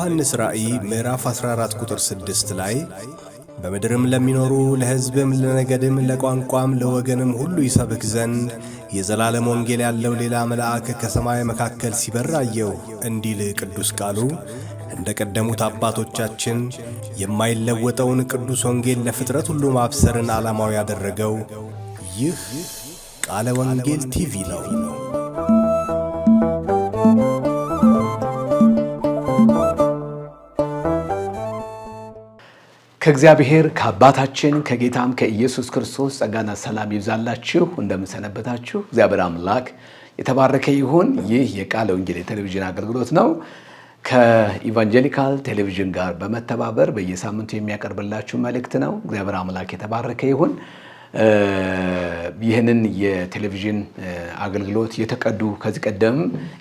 በዮሐንስ ራእይ ምዕራፍ 14 ቁጥር 6 ላይ በምድርም ለሚኖሩ ለሕዝብም ለነገድም ለቋንቋም ለወገንም ሁሉ ይሰብክ ዘንድ የዘላለም ወንጌል ያለው ሌላ መልአክ ከሰማይ መካከል ሲበር አየሁ እንዲል ቅዱስ ቃሉ እንደ ቀደሙት አባቶቻችን የማይለወጠውን ቅዱስ ወንጌል ለፍጥረት ሁሉ ማብሰርን ዓላማው ያደረገው ይህ ቃለ ወንጌል ቲቪ ነው። ከእግዚአብሔር ከአባታችን ከጌታም ከኢየሱስ ክርስቶስ ጸጋና ሰላም ይብዛላችሁ። እንደምንሰነበታችሁ እግዚአብሔር አምላክ የተባረከ ይሁን። ይህ የቃለ ወንጌል የቴሌቪዥን አገልግሎት ነው። ከኢቫንጀሊካል ቴሌቪዥን ጋር በመተባበር በየሳምንቱ የሚያቀርብላችሁ መልእክት ነው። እግዚአብሔር አምላክ የተባረከ ይሁን። ይህንን የቴሌቪዥን አገልግሎት የተቀዱ ከዚህ ቀደም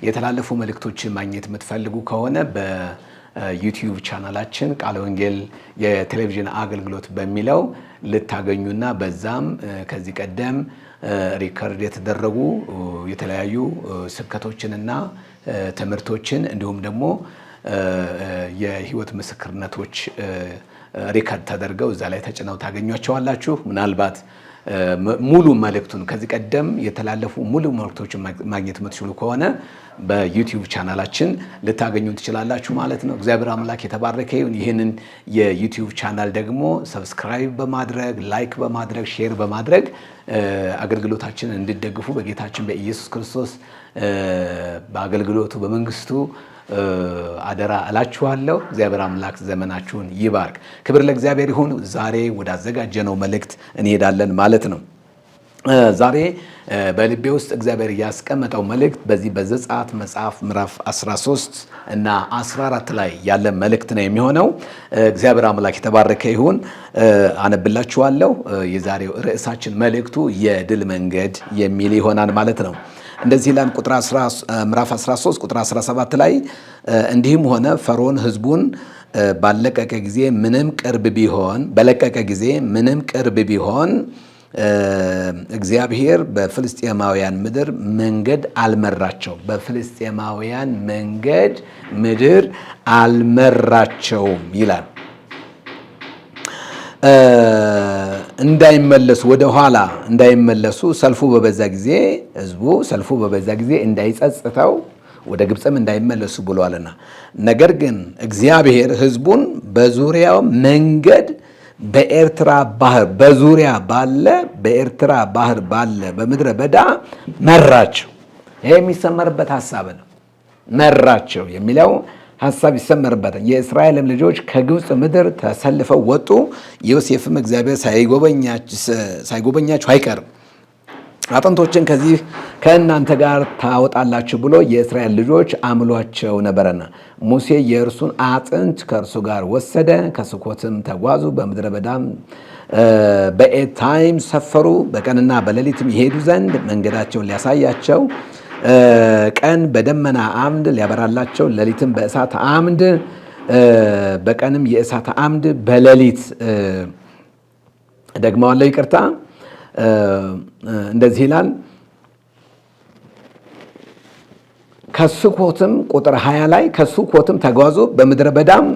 የተላለፉ መልእክቶችን ማግኘት የምትፈልጉ ከሆነ በዩቲዩብ ቻናላችን ቃለ ወንጌል የቴሌቪዥን አገልግሎት በሚለው ልታገኙና በዛም ከዚህ ቀደም ሪከርድ የተደረጉ የተለያዩ ስብከቶችንና ትምህርቶችን እንዲሁም ደግሞ የህይወት ምስክርነቶች ሪከርድ ተደርገው እዛ ላይ ተጭነው ታገኟቸዋላችሁ። ምናልባት ሙሉ መልእክቱን ከዚህ ቀደም የተላለፉ ሙሉ መልእክቶችን ማግኘት የምትችሉ ከሆነ በዩቲዩብ ቻናላችን ልታገኙ ትችላላችሁ ማለት ነው። እግዚአብሔር አምላክ የተባረከ ይሁን። ይህንን የዩቲዩብ ቻናል ደግሞ ሰብስክራይብ በማድረግ ላይክ በማድረግ ሼር በማድረግ አገልግሎታችንን እንድትደግፉ በጌታችን በኢየሱስ ክርስቶስ በአገልግሎቱ በመንግስቱ አደራ እላችኋለሁ። እግዚአብሔር አምላክ ዘመናችሁን ይባርክ። ክብር ለእግዚአብሔር ይሁን። ዛሬ ወዳዘጋጀነው መልእክት እንሄዳለን ማለት ነው። ዛሬ በልቤ ውስጥ እግዚአብሔር ያስቀመጠው መልእክት በዚህ በዘጸአት መጽሐፍ ምዕራፍ 13 እና 14 ላይ ያለ መልእክት ነው የሚሆነው። እግዚአብሔር አምላክ የተባረከ ይሁን። አነብላችኋለሁ። የዛሬው ርዕሳችን መልእክቱ የድል መንገድ የሚል ይሆናል ማለት ነው። እንደዚህ ይላል ምዕራፍ 13 ቁጥር 17 ላይ እንዲህም ሆነ ፈርዖን ሕዝቡን በለቀቀ ጊዜ ምንም ቅርብ ቢሆን እግዚአብሔር በፍልስጤማውያን ምድር መንገድ ምድር አልመራቸውም ይላል። እንዳይመለሱ ወደ ኋላ እንዳይመለሱ ሕዝቡ ሰልፉ በበዛ ጊዜ እንዳይጸጽተው ወደ ግብፅም እንዳይመለሱ ብሏልና። ነገር ግን እግዚአብሔር ሕዝቡን በዙሪያው መንገድ በኤርትራ ባህር ባለ በምድረ በዳ መራቸው። ይሄ የሚሰመርበት ሐሳብ ነው። መራቸው የሚለው ሐሳብ ይሰመርበታል። የእስራኤልም ልጆች ከግብፅ ምድር ተሰልፈው ወጡ። ዮሴፍም እግዚአብሔር ሳይጎበኛችሁ አይቀርም፣ አጥንቶችን ከዚህ ከእናንተ ጋር ታወጣላችሁ ብሎ የእስራኤል ልጆች አምሏቸው ነበረና ሙሴ የእርሱን አጥንት ከእርሱ ጋር ወሰደ። ከስኮትም ተጓዙ፣ በምድረ በዳም በኤታይም ሰፈሩ። በቀንና በሌሊትም ይሄዱ ዘንድ መንገዳቸውን ሊያሳያቸው ቀን በደመና አምድ ሊያበራላቸው፣ ሌሊትም በእሳት አምድ፣ በቀንም የእሳት አምድ፣ በሌሊት ደግመዋለሁ። ይቅርታ እንደዚህ ይላል። ከስኮትም ቁጥር 20 ላይ ከስኮትም ተጓዙ፣ በምድረ በዳም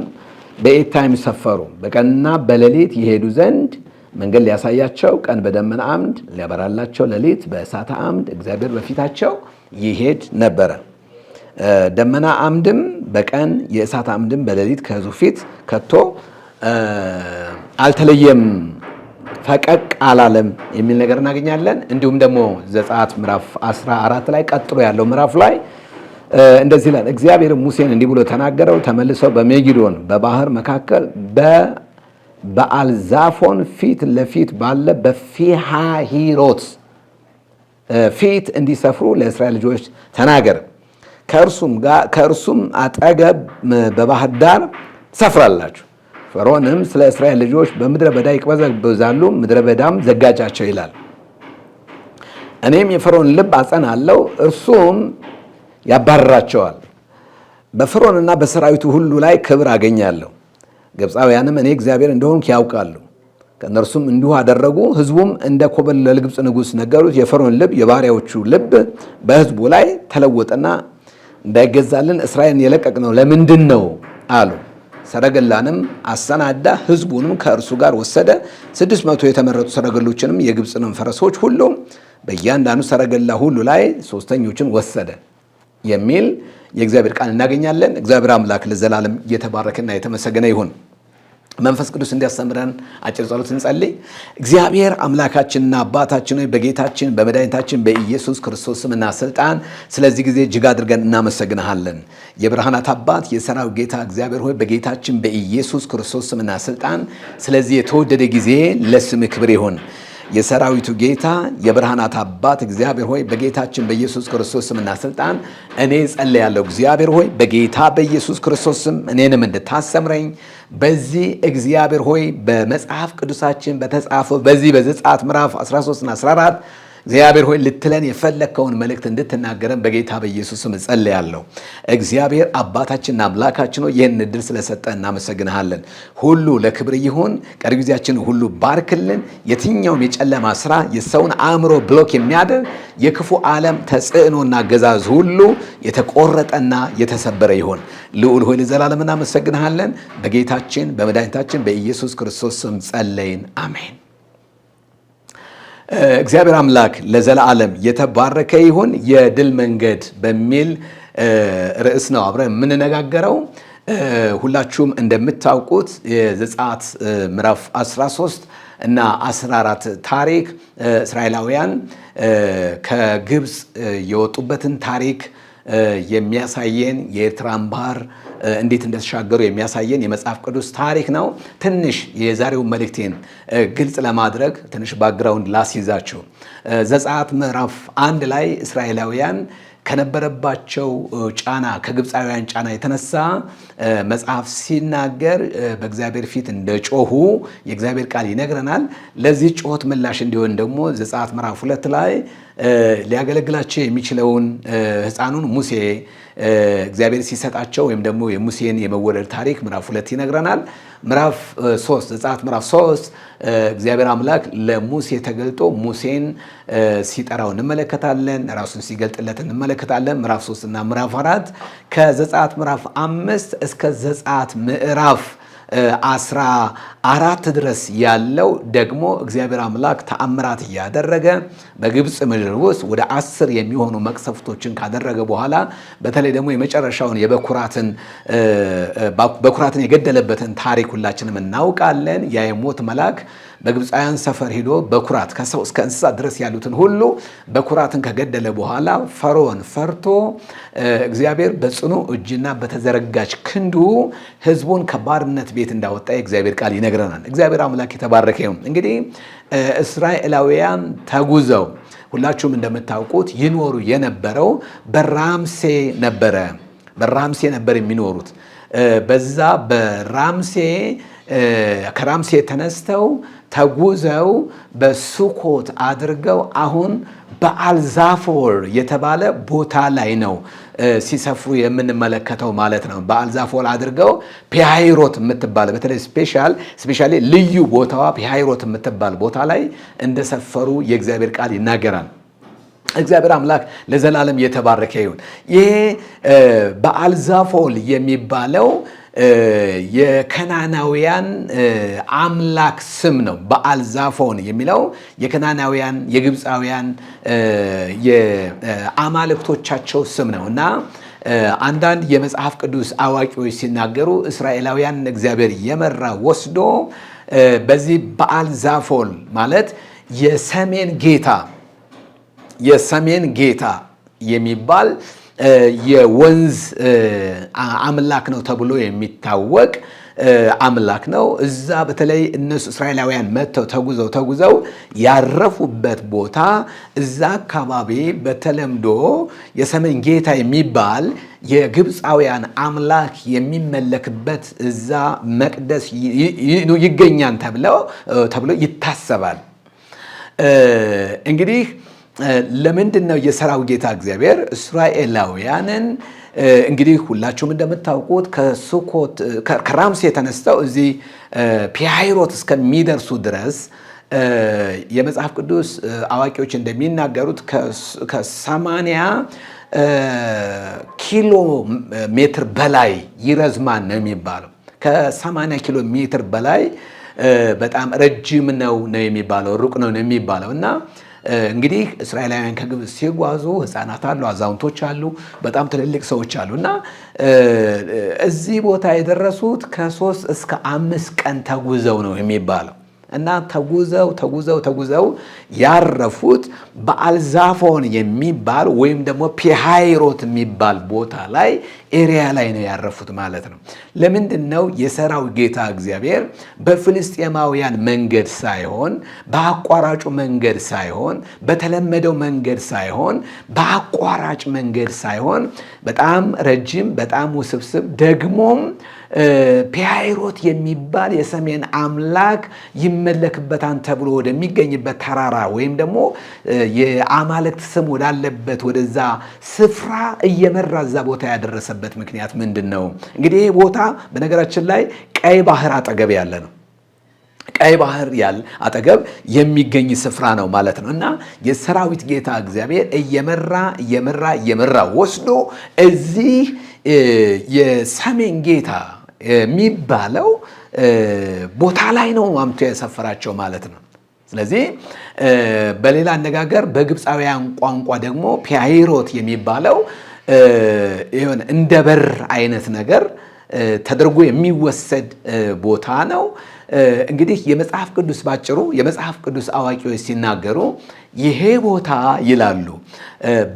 በኤታይም ሰፈሩ። በቀንና በሌሊት ይሄዱ ዘንድ መንገድ ሊያሳያቸው ቀን በደመና አምድ ሊያበራላቸው፣ ሌሊት በእሳት አምድ እግዚአብሔር በፊታቸው ይሄድ ነበረ። ደመና አምድም በቀን የእሳት አምድም በሌሊት ከሕዝቡ ፊት ከቶ አልተለየም፣ ፈቀቅ አላለም የሚል ነገር እናገኛለን። እንዲሁም ደግሞ ዘጸአት ምዕራፍ 14 ላይ ቀጥሎ ያለው ምዕራፍ ላይ እንደዚህ ይላል። እግዚአብሔር ሙሴን እንዲህ ብሎ ተናገረው፣ ተመልሰው በሜጊዶን በባህር መካከል በአልዛፎን ፊት ለፊት ባለ በፊሃሂሮት ፊት እንዲሰፍሩ ለእስራኤል ልጆች ተናገር። ከእርሱም አጠገብ በባህር ዳር ትሰፍራላችሁ። ፈርዖንም ስለ እስራኤል ልጆች በምድረ በዳ ይቅበዘበዛሉ፣ ምድረ በዳም ዘጋቻቸው ይላል። እኔም የፈርዖን ልብ አጸናለሁ፣ እርሱም ያባርራቸዋል። በፈርዖንና በሰራዊቱ ሁሉ ላይ ክብር አገኛለሁ። ግብፃውያንም እኔ እግዚአብሔር እንደሆንኩ ያውቃሉ። ከእነርሱም እንዲሁ አደረጉ። ሕዝቡም እንደ ኮበለሉ ለግብፅ ንጉሥ ነገሩት። የፈርዖን ልብ የባሪያዎቹ ልብ በሕዝቡ ላይ ተለወጠና እንዳይገዛልን እስራኤልን የለቀቅነው ለምንድን ነው አሉ። ሰረገላንም አሰናዳ፣ ሕዝቡንም ከእርሱ ጋር ወሰደ። 600 የተመረጡ ሰረገሎችንም የግብፅንም ፈረሶች ሁሉ በእያንዳንዱ ሰረገላ ሁሉ ላይ ሶስተኞችን ወሰደ የሚል የእግዚአብሔር ቃል እናገኛለን። እግዚአብሔር አምላክ ለዘላለም እየተባረከና የተመሰገነ ይሁን። መንፈስ ቅዱስ እንዲያስተምረን አጭር ጸሎት እንጸልይ። እግዚአብሔር አምላካችንና አባታችን ሆይ በጌታችን በመድኃኒታችን በኢየሱስ ክርስቶስ ስምና ስልጣን ስለዚህ ጊዜ እጅግ አድርገን እናመሰግንሃለን። የብርሃናት አባት የሰራዊት ጌታ እግዚአብሔር ሆይ በጌታችን በኢየሱስ ክርስቶስ ስምና ስልጣን ስለዚህ የተወደደ ጊዜ ለስምህ ክብር ይሁን። የሰራዊቱ ጌታ የብርሃናት አባት እግዚአብሔር ሆይ በጌታችን በኢየሱስ ክርስቶስ ስምና ስልጣን እኔ ጸልያለሁ። እግዚአብሔር ሆይ በጌታ በኢየሱስ ክርስቶስ ስም እኔንም እንድታስተምረኝ በዚህ እግዚአብሔር ሆይ በመጽሐፍ ቅዱሳችን በተጻፈው በዚህ በዘጸአት ምዕራፍ 13 እና 14 እግዚአብሔር ሆይ ልትለን የፈለግከውን መልእክት እንድትናገረን በጌታ በኢየሱስ ስም ጸልያለሁ። እግዚአብሔር አባታችንና አምላካችን ሆይ ይህን ዕድል ስለሰጠን እናመሰግንሃለን። ሁሉ ለክብር ይሁን። ቀሪ ጊዜያችን ሁሉ ባርክልን። የትኛውም የጨለማ ስራ የሰውን አእምሮ ብሎክ የሚያደርግ የክፉ ዓለም ተጽዕኖና አገዛዝ ሁሉ የተቆረጠና የተሰበረ ይሁን። ልዑል ሆይ ለዘላለም እናመሰግንሃለን። በጌታችን በመድኃኒታችን በኢየሱስ ክርስቶስ ስም ጸለይን፣ አሜን። እግዚአብሔር አምላክ ለዘላለም የተባረከ ይሁን። የድል መንገድ በሚል ርዕስ ነው አብረን የምንነጋገረው። ሁላችሁም እንደምታውቁት የዘጸአት ምዕራፍ 13 እና 14 ታሪክ እስራኤላውያን ከግብፅ የወጡበትን ታሪክ የሚያሳየን የኤርትራን ባህር እንዴት እንደተሻገሩ የሚያሳየን የመጽሐፍ ቅዱስ ታሪክ ነው። ትንሽ የዛሬውን መልእክቴን ግልጽ ለማድረግ ትንሽ ባክግራውንድ ላስይዛችሁ። ዘጸአት ምዕራፍ 1 ላይ እስራኤላውያን ከነበረባቸው ጫና ከግብፃውያን ጫና የተነሳ መጽሐፍ ሲናገር በእግዚአብሔር ፊት እንደጮሁ የእግዚአብሔር ቃል ይነግረናል። ለዚህ ጩኸት ምላሽ እንዲሆን ደግሞ ዘጸአት ምዕራፍ 2 ላይ ሊያገለግላቸው የሚችለውን ሕፃኑን ሙሴ እግዚአብሔር ሲሰጣቸው ወይም ደግሞ የሙሴን የመወለድ ታሪክ ምዕራፍ 2 ይነግረናል። ምዕራፍ 3 ዘጸአት ምዕራፍ 3 እግዚአብሔር አምላክ ለሙሴ ተገልጦ ሙሴን ሲጠራው እንመለከታለን። ራሱን ሲገልጥለት እንመለከታለን። ምዕራፍ 3 እና ምዕራፍ 4 ከዘጸአት ምዕራፍ 5 እስከ ዘጸአት ምዕራፍ 14 ድረስ ያለው ደግሞ እግዚአብሔር አምላክ ተአምራት እያደረገ በግብፅ ምድር ውስጥ ወደ 10 የሚሆኑ መቅሰፍቶችን ካደረገ በኋላ በተለይ ደግሞ የመጨረሻውን በኩራትን የገደለበትን ታሪክ ሁላችንም እናውቃለን። ያ የሞት መልአክ በግብፃውያን ሰፈር ሂዶ በኩራት ከሰው እስከ እንስሳ ድረስ ያሉትን ሁሉ በኩራትን ከገደለ በኋላ ፈርዖን ፈርቶ እግዚአብሔር በጽኑ እጅና በተዘረጋች ክንዱ ሕዝቡን ከባርነት ቤት እንዳወጣ የእግዚአብሔር ቃል ይነግረናል። እግዚአብሔር አምላክ የተባረከ ይሁን። እንግዲህ እስራኤላውያን ተጉዘው ሁላችሁም እንደምታውቁት ይኖሩ የነበረው በራምሴ ነበር የሚኖሩት። በዛ ከራምሴ ተነስተው ተጉዘው በሱኮት አድርገው አሁን በአልዛፎር የተባለ ቦታ ላይ ነው ሲሰፍሩ የምንመለከተው ማለት ነው። በአልዛፎር አድርገው ፒሃይሮት የምትባል በተለይ ስፔሻሊ ልዩ ቦታዋ ፒሃይሮት የምትባል ቦታ ላይ እንደሰፈሩ የእግዚአብሔር ቃል ይናገራል። እግዚአብሔር አምላክ ለዘላለም የተባረከ ይሁን። ይሄ በአልዛፎል የሚባለው የከናናውያን አምላክ ስም ነው። በአልዛፎን የሚለው የከናናውያን የግብፃውያን የአማልክቶቻቸው ስም ነው እና አንዳንድ የመጽሐፍ ቅዱስ አዋቂዎች ሲናገሩ እስራኤላውያን እግዚአብሔር የመራ ወስዶ በዚህ በአልዛፎን ማለት የሰሜን ጌታ የሚባል የወንዝ አምላክ ነው ተብሎ የሚታወቅ አምላክ ነው። እዛ በተለይ እነሱ እስራኤላውያን መጥተው ተጉዘው ያረፉበት ቦታ እዛ አካባቢ በተለምዶ የሰሜን ጌታ የሚባል የግብፃውያን አምላክ የሚመለክበት እዛ መቅደስ ይገኛል ተብሎ ይታሰባል። እንግዲህ ለምንድን ነው የሰራዊት ጌታ እግዚአብሔር እስራኤላውያንን እንግዲህ ሁላችሁም እንደምታውቁት ከራምሴ ተነስተው እዚህ ፒሃይሮት እስከሚደርሱ ድረስ የመጽሐፍ ቅዱስ አዋቂዎች እንደሚናገሩት ከ80 ኪሎ ሜትር በላይ ይረዝማል ነው የሚባለው። ከ80 ኪሎ ሜትር በላይ በጣም ረጅም ነው የሚባለው፣ ሩቅ ነው የሚባለው። እና እንግዲህ እስራኤላውያን ከግብፅ ሲጓዙ ሕፃናት አሉ፣ አዛውንቶች አሉ፣ በጣም ትልልቅ ሰዎች አሉ። እና እዚህ ቦታ የደረሱት ከ3 እስከ 5 ቀን ተጉዘው ነው የሚባለው። እና ተጉዘው ያረፉት በአልዛፎን የሚባል ወይም ደግሞ ፒሃይሮት የሚባል ቦታ ላይ ኤሪያ ላይ ነው ያረፉት ማለት ነው። ለምንድን ነው? የሰራዊት ጌታ እግዚአብሔር በፍልስጤማውያን መንገድ ሳይሆን፣ በአቋራጩ መንገድ ሳይሆን፣ በተለመደው መንገድ ሳይሆን፣ በአቋራጭ መንገድ ሳይሆን በጣም ረጅም፣ በጣም ውስብስብ ደግሞም ፒሃይሮት የሚባል የሰሜን አምላክ ይመለክበታል ተብሎ ወደሚገኝበት ተራራ ወይም ደግሞ የአማልክት ስም ወዳለበት ወደዛ ስፍራ እየመራ እዛ ቦታ ያደረሰበት ምክንያት ምንድን ነው? እንግዲህ ይህ ቦታ በነገራችን ላይ ቀይ ባህር አጠገብ ያለ ነው። ቀይ ባህር አጠገብ የሚገኝ ስፍራ ነው ማለት ነው። እና የሰራዊት ጌታ እግዚአብሔር እየመራ ወስዶ እዚህ የሰሜን ጌታ የሚባለው ቦታ ላይ ነው አምቶ ያሰፈራቸው ማለት ነው። ስለዚህ በሌላ አነጋገር በግብፃውያን ቋንቋ ደግሞ ፒሃይሮት የሚባለው እንደ በር አይነት ነገር ተደርጎ የሚወሰድ ቦታ ነው። እንግዲህ የመጽሐፍ ቅዱስ ባጭሩ የመጽሐፍ ቅዱስ አዋቂዎች ሲናገሩ ይሄ ቦታ ይላሉ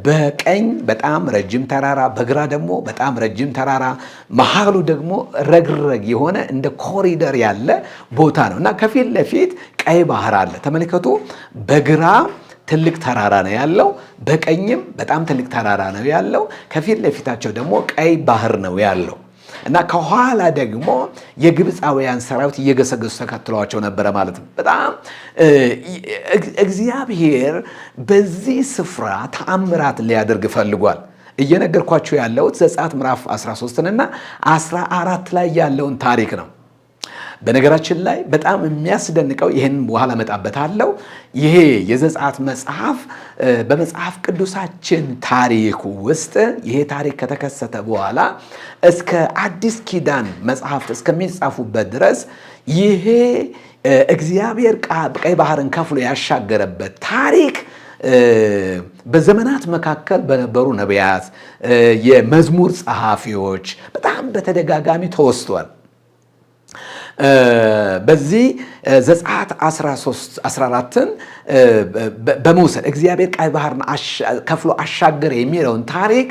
በቀኝ በጣም ረጅም ተራራ፣ በግራ ደግሞ በጣም ረጅም ተራራ፣ መሃሉ ደግሞ ረግረግ የሆነ እንደ ኮሪደር ያለ ቦታ ነው እና ከፊት ለፊት ቀይ ባህር አለ። ተመልከቱ፣ በግራ ትልቅ ተራራ ነው ያለው፣ በቀኝም በጣም ትልቅ ተራራ ነው ያለው። ከፊት ለፊታቸው ደግሞ ቀይ ባህር ነው ያለው እና ከኋላ ደግሞ የግብፃውያን ሰራዊት እየገሰገሱ ተከትለዋቸው ነበረ ማለት ነው። በጣም እግዚአብሔር በዚህ ስፍራ ተአምራት ሊያደርግ ፈልጓል። እየነገርኳቸው ያለሁት ዘጸአት ምዕራፍ 13ና 14 ላይ ያለውን ታሪክ ነው። በነገራችን ላይ በጣም የሚያስደንቀው ይህን በኋላ መጣበታለሁ። ይሄ የዘጸአት መጽሐፍ በመጽሐፍ ቅዱሳችን ታሪክ ውስጥ ይሄ ታሪክ ከተከሰተ በኋላ እስከ አዲስ ኪዳን መጽሐፍት እስከሚጻፉበት ድረስ ይሄ እግዚአብሔር ቀይ ባህርን ከፍሎ ያሻገረበት ታሪክ በዘመናት መካከል በነበሩ ነቢያት፣ የመዝሙር ጸሐፊዎች በጣም በተደጋጋሚ ተወስቷል። በዚህ ዘጸአት 13-14ን በመውሰድ እግዚአብሔር ቀይ ባህርን ከፍሎ አሻገረ የሚለውን ታሪክ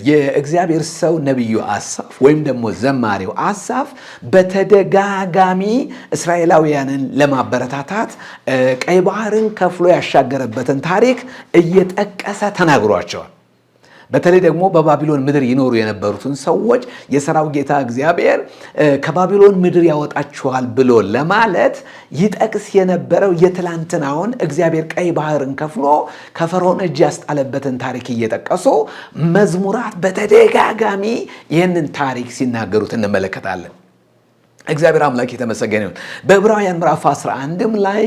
የእግዚአብሔር ሰው ነቢዩ አሳፍ ወይም ደግሞ ዘማሪው አሳፍ በተደጋጋሚ እስራኤላውያንን ለማበረታታት ቀይ ባህርን ከፍሎ ያሻገረበትን ታሪክ እየጠቀሰ ተናግሯቸዋል። በተለይ ደግሞ በባቢሎን ምድር ይኖሩ የነበሩትን ሰዎች የሰራዊት ጌታ እግዚአብሔር ከባቢሎን ምድር ያወጣችኋል ብሎ ለማለት ይጠቅስ የነበረው የትላንትናውን እግዚአብሔር ቀይ ባህርን ከፍሎ ከፈርዖን እጅ ያስጣለበትን ታሪክ እየጠቀሱ መዝሙራት በተደጋጋሚ ይህንን ታሪክ ሲናገሩት እንመለከታለን። እግዚአብሔር አምላክ የተመሰገነ ይሁን። በዕብራውያን ምዕራፍ 11 ላይ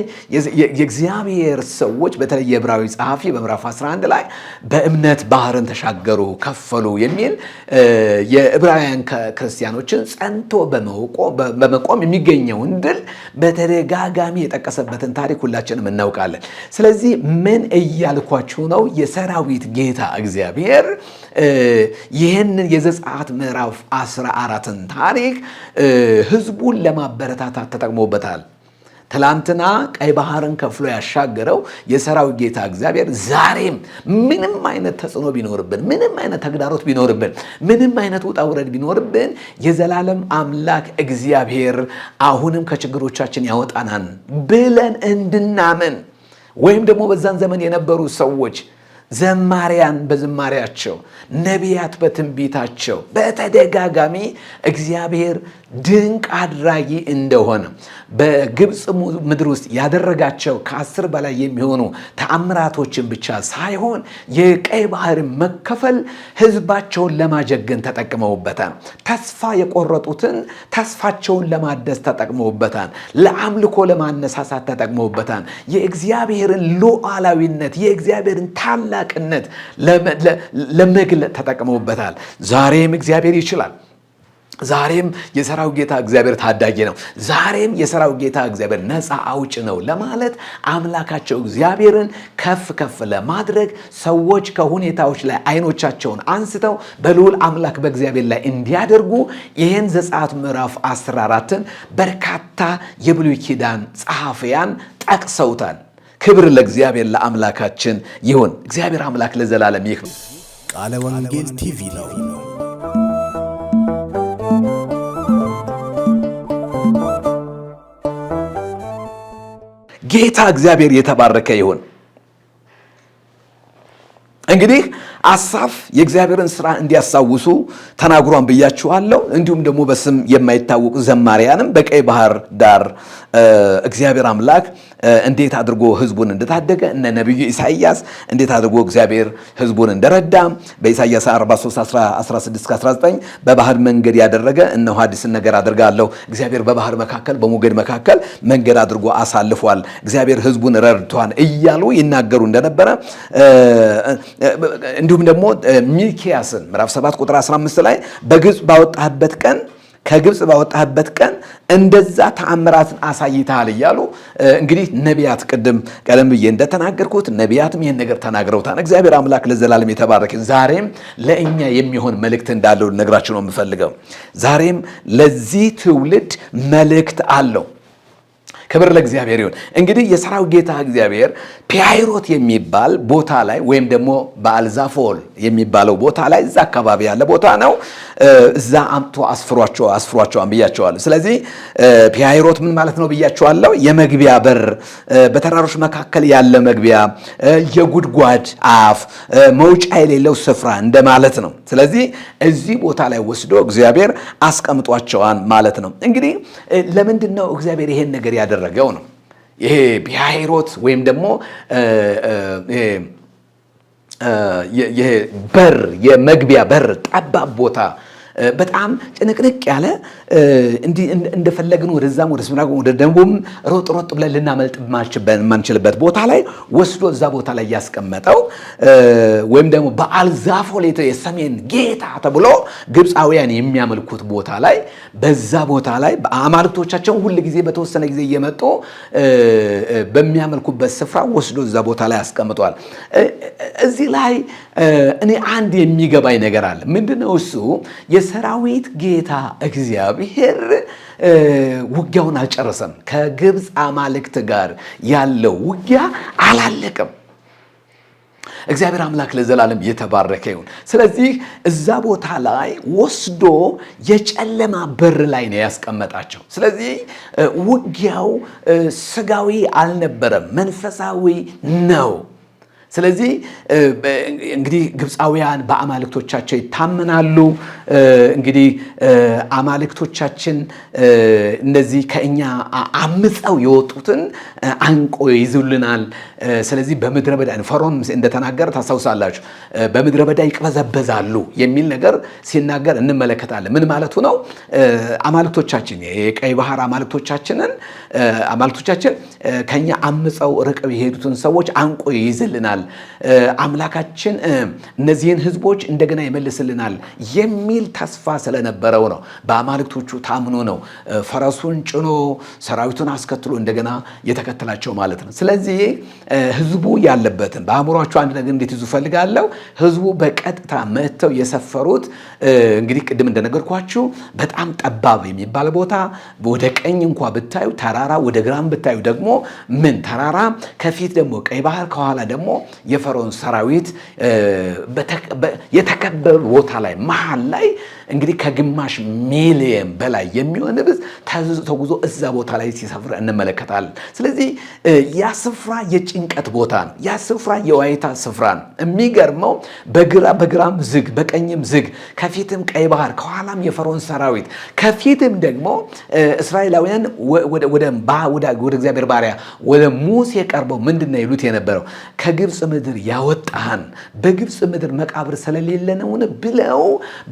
የእግዚአብሔር ሰዎች በተለይ የዕብራዊ ጸሐፊ በምዕራፍ 11 ላይ በእምነት ባህርን ተሻገሩ ከፈሉ የሚል የዕብራውያን ክርስቲያኖችን ጸንቶ በመቆም የሚገኘውን ድል በተደጋጋሚ የጠቀሰበትን ታሪክ ሁላችንም እናውቃለን። ስለዚህ ምን እያልኳችሁ ነው? የሰራዊት ጌታ እግዚአብሔር ይህንን የዘጸአት ምዕራፍ 14ን ታሪክ ህዝቡን ለማበረታታት ተጠቅሞበታል። ትላንትና ቀይ ባህርን ከፍሎ ያሻገረው የሰራዊት ጌታ እግዚአብሔር ዛሬም ምንም አይነት ተጽዕኖ ቢኖርብን፣ ምንም አይነት ተግዳሮት ቢኖርብን፣ ምንም አይነት ውጣ ውረድ ቢኖርብን የዘላለም አምላክ እግዚአብሔር አሁንም ከችግሮቻችን ያወጣናል ብለን እንድናምን ወይም ደግሞ በዛን ዘመን የነበሩ ሰዎች ዘማሪያን በዝማሪያቸው፣ ነቢያት በትንቢታቸው በተደጋጋሚ እግዚአብሔር ድንቅ አድራጊ እንደሆነ በግብፅ ምድር ውስጥ ያደረጋቸው ከ10 በላይ የሚሆኑ ተአምራቶችን ብቻ ሳይሆን የቀይ ባህርን መከፈል ህዝባቸውን ለማጀገን ተጠቅመውበታል። ተስፋ የቆረጡትን ተስፋቸውን ለማደስ ተጠቅመውበታል። ለአምልኮ ለማነሳሳት ተጠቅመውበታል። የእግዚአብሔርን ሉዓላዊነት የእግዚአብሔርን ታላቅ በታላቅነት ለመግለጥ ተጠቅመውበታል። ዛሬም እግዚአብሔር ይችላል። ዛሬም የሰራዊት ጌታ እግዚአብሔር ታዳጊ ነው። ዛሬም የሰራዊት ጌታ እግዚአብሔር ነፃ አውጭ ነው ለማለት አምላካቸው እግዚአብሔርን ከፍ ከፍ ለማድረግ ሰዎች ከሁኔታዎች ላይ አይኖቻቸውን አንስተው በልዑል አምላክ በእግዚአብሔር ላይ እንዲያደርጉ ይህን ዘጸአት ምዕራፍ 14ን በርካታ የብሉይ ኪዳን ጸሐፊያን ጠቅሰውታል። ክብር ለእግዚአብሔር ለአምላካችን ይሁን። እግዚአብሔር አምላክ ለዘላለም ይክበር። ቃለ ወንጌል ቲቪ ነው። ጌታ እግዚአብሔር የተባረከ ይሁን። እንግዲህ አሳፍ የእግዚአብሔርን ሥራ እንዲያሳውሱ ተናግሯን ብያችኋለሁ። እንዲሁም ደግሞ በስም የማይታወቁ ዘማሪያንም በቀይ ባህር ዳር እግዚአብሔር አምላክ እንዴት አድርጎ ህዝቡን እንደታደገ እነ ነብዩ ኢሳይያስ እንዴት አድርጎ እግዚአብሔር ህዝቡን እንደረዳ በኢሳይያስ 43:16-19 በባህር መንገድ ያደረገ እነሆ አዲስ ነገር አድርጋለሁ። እግዚአብሔር በባህር መካከል በሞገድ መካከል መንገድ አድርጎ አሳልፏል። እግዚአብሔር ህዝቡን ረድቷል እያሉ ይናገሩ እንደነበረ እንዲሁም ደግሞ ሚልኪያስን ምዕራፍ 7 ቁጥር 15 ላይ ከግብፅ ባወጣህበት ቀን እንደዛ ተአምራትን አሳይተሃል እያሉ እንግዲህ ነቢያት ቀደም ብዬ እንደተናገርኩት ነቢያትም ይህን ነገር ተናግረውታል። እግዚአብሔር አምላክ ለዘላለም የተባረከ። ዛሬም ለእኛ የሚሆን መልእክት እንዳለው ነግራችሁ ነው የምፈልገው። ዛሬም ለዚህ ትውልድ መልእክት አለው። ክብር ለእግዚአብሔር ይሁን። እንግዲህ የሰራዊት ጌታ እግዚአብሔር ፒያይሮት የሚባል ቦታ ላይ ወይም ደግሞ በአልዛፎል የሚባለው ቦታ ላይ እዛ አካባቢ ያለ ቦታ ነው። እዛ አምጥቶ አስፍሯቸዋል ብያቸዋለሁ። ስለዚህ ፒያይሮት ምን ማለት ነው ብያቸዋለሁ። የመግቢያ በር፣ በተራሮች መካከል ያለ መግቢያ፣ የጉድጓድ አፍ፣ መውጫ የሌለው ስፍራ እንደማለት ነው። ስለዚህ እዚህ ቦታ ላይ ወስዶ እግዚአብሔር አስቀምጧቸዋል ማለት ነው። እንግዲህ ለምንድን ነው እግዚአብሔር ይሄን ነገር ያደረገው ነው? ይሄ ፒያይሮት ወይም ደግሞ ይሄ በር፣ የመግቢያ በር ጠባብ ቦታ በጣም ጭንቅንቅ ያለ እንደፈለግን ወደዛም ወደ ምስራቅ ወደ ደቡብም ሮጥ ብለን ልናመልጥ ማንችልበት ቦታ ላይ ወስዶ እዛ ቦታ ላይ ያስቀመጠው ወይም ደግሞ በአልዛፎል የሰሜን ጌታ ተብሎ ግብፃውያን የሚያመልኩት ቦታ ላይ በዛ ቦታ ላይ አማልክቶቻቸውን ሁል ጊዜ በተወሰነ ጊዜ እየመጡ በሚያመልኩበት ስፍራ ወስዶ እዛ ቦታ ላይ ያስቀምጧል። እዚህ ላይ እኔ አንድ የሚገባኝ ነገር አለ። ምንድነው እሱ? የሰራዊት ጌታ እግዚአብሔር ውጊያውን አልጨረሰም። ከግብፅ አማልክት ጋር ያለው ውጊያ አላለቀም። እግዚአብሔር አምላክ ለዘላለም የተባረከ ይሁን። ስለዚህ እዛ ቦታ ላይ ወስዶ የጨለማ በር ላይ ነው ያስቀመጣቸው። ስለዚህ ውጊያው ስጋዊ አልነበረም፣ መንፈሳዊ ነው። ስለዚህ እንግዲህ ግብፃውያን በአማልክቶቻቸው ይታመናሉ። እንግዲህ አማልክቶቻችን እነዚህ ከእኛ አምፀው የወጡትን አንቆ ይይዙልናል። ስለዚህ በምድረ በዳ ፈርዖን እንደተናገረ ታስታውሳላችሁ። በምድረ በዳ ይቅበዘበዛሉ የሚል ነገር ሲናገር እንመለከታለን። ምን ማለቱ ነው? አማልክቶቻችን የቀይ ባህር አማልክቶቻችን ከኛ አምፀው ርቀው የሄዱትን ሰዎች አንቆ ይይዝልናል፣ አምላካችን እነዚህን ህዝቦች እንደገና ይመልስልናል የሚል ተስፋ ስለነበረው ነው። በአማልክቶቹ ታምኖ ነው ፈረሱን ጭኖ ሰራዊቱን አስከትሎ እንደገና የተከተላቸው ማለት ነው። ስለዚህ ህዝቡ ያለበትን በአእምሯቸው አንድ ነገር እንድትይዙ ፈልጋለሁ። ህዝቡ በቀጥታ መጥተው የሰፈሩት እንግዲህ ቅድም እንደነገርኳችሁ በጣም ጠባብ የሚባል ቦታ፣ ወደ ቀኝ እንኳ ብታዩ ተራራ፣ ወደ ግራም ብታዩ ደግሞ ምን ተራራ፣ ከፊት ደግሞ ቀይ ባህር፣ ከኋላ ደግሞ የፈርዖን ሰራዊት የተከበበ ቦታ ላይ መሃል ላይ እንግዲህ ከግማሽ ሚሊየን በላይ የሚሆን ህዝብ ተጉዞ እዛ ቦታ ላይ ሲሰፍር እንመለከታለን። ስለዚህ ያ ስፍራ የጭንቀት ቦታ ነው። ያ ስፍራ የዋይታ ስፍራ ነው። የሚገርመው በግራም ዝግ በቀኝም ዝግ፣ ከፊትም ቀይ ባህር፣ ከኋላም የፈርዖን ሰራዊት፣ ከፊትም ደግሞ እስራኤላውያን ወደ እግዚአብሔር ባሪያ ወደ ሙሴ ቀርበው ምንድነው ይሉት የነበረው? ከግብፅ ምድር ያወጣን በግብፅ ምድር መቃብር ስለሌለ ነውን ብለው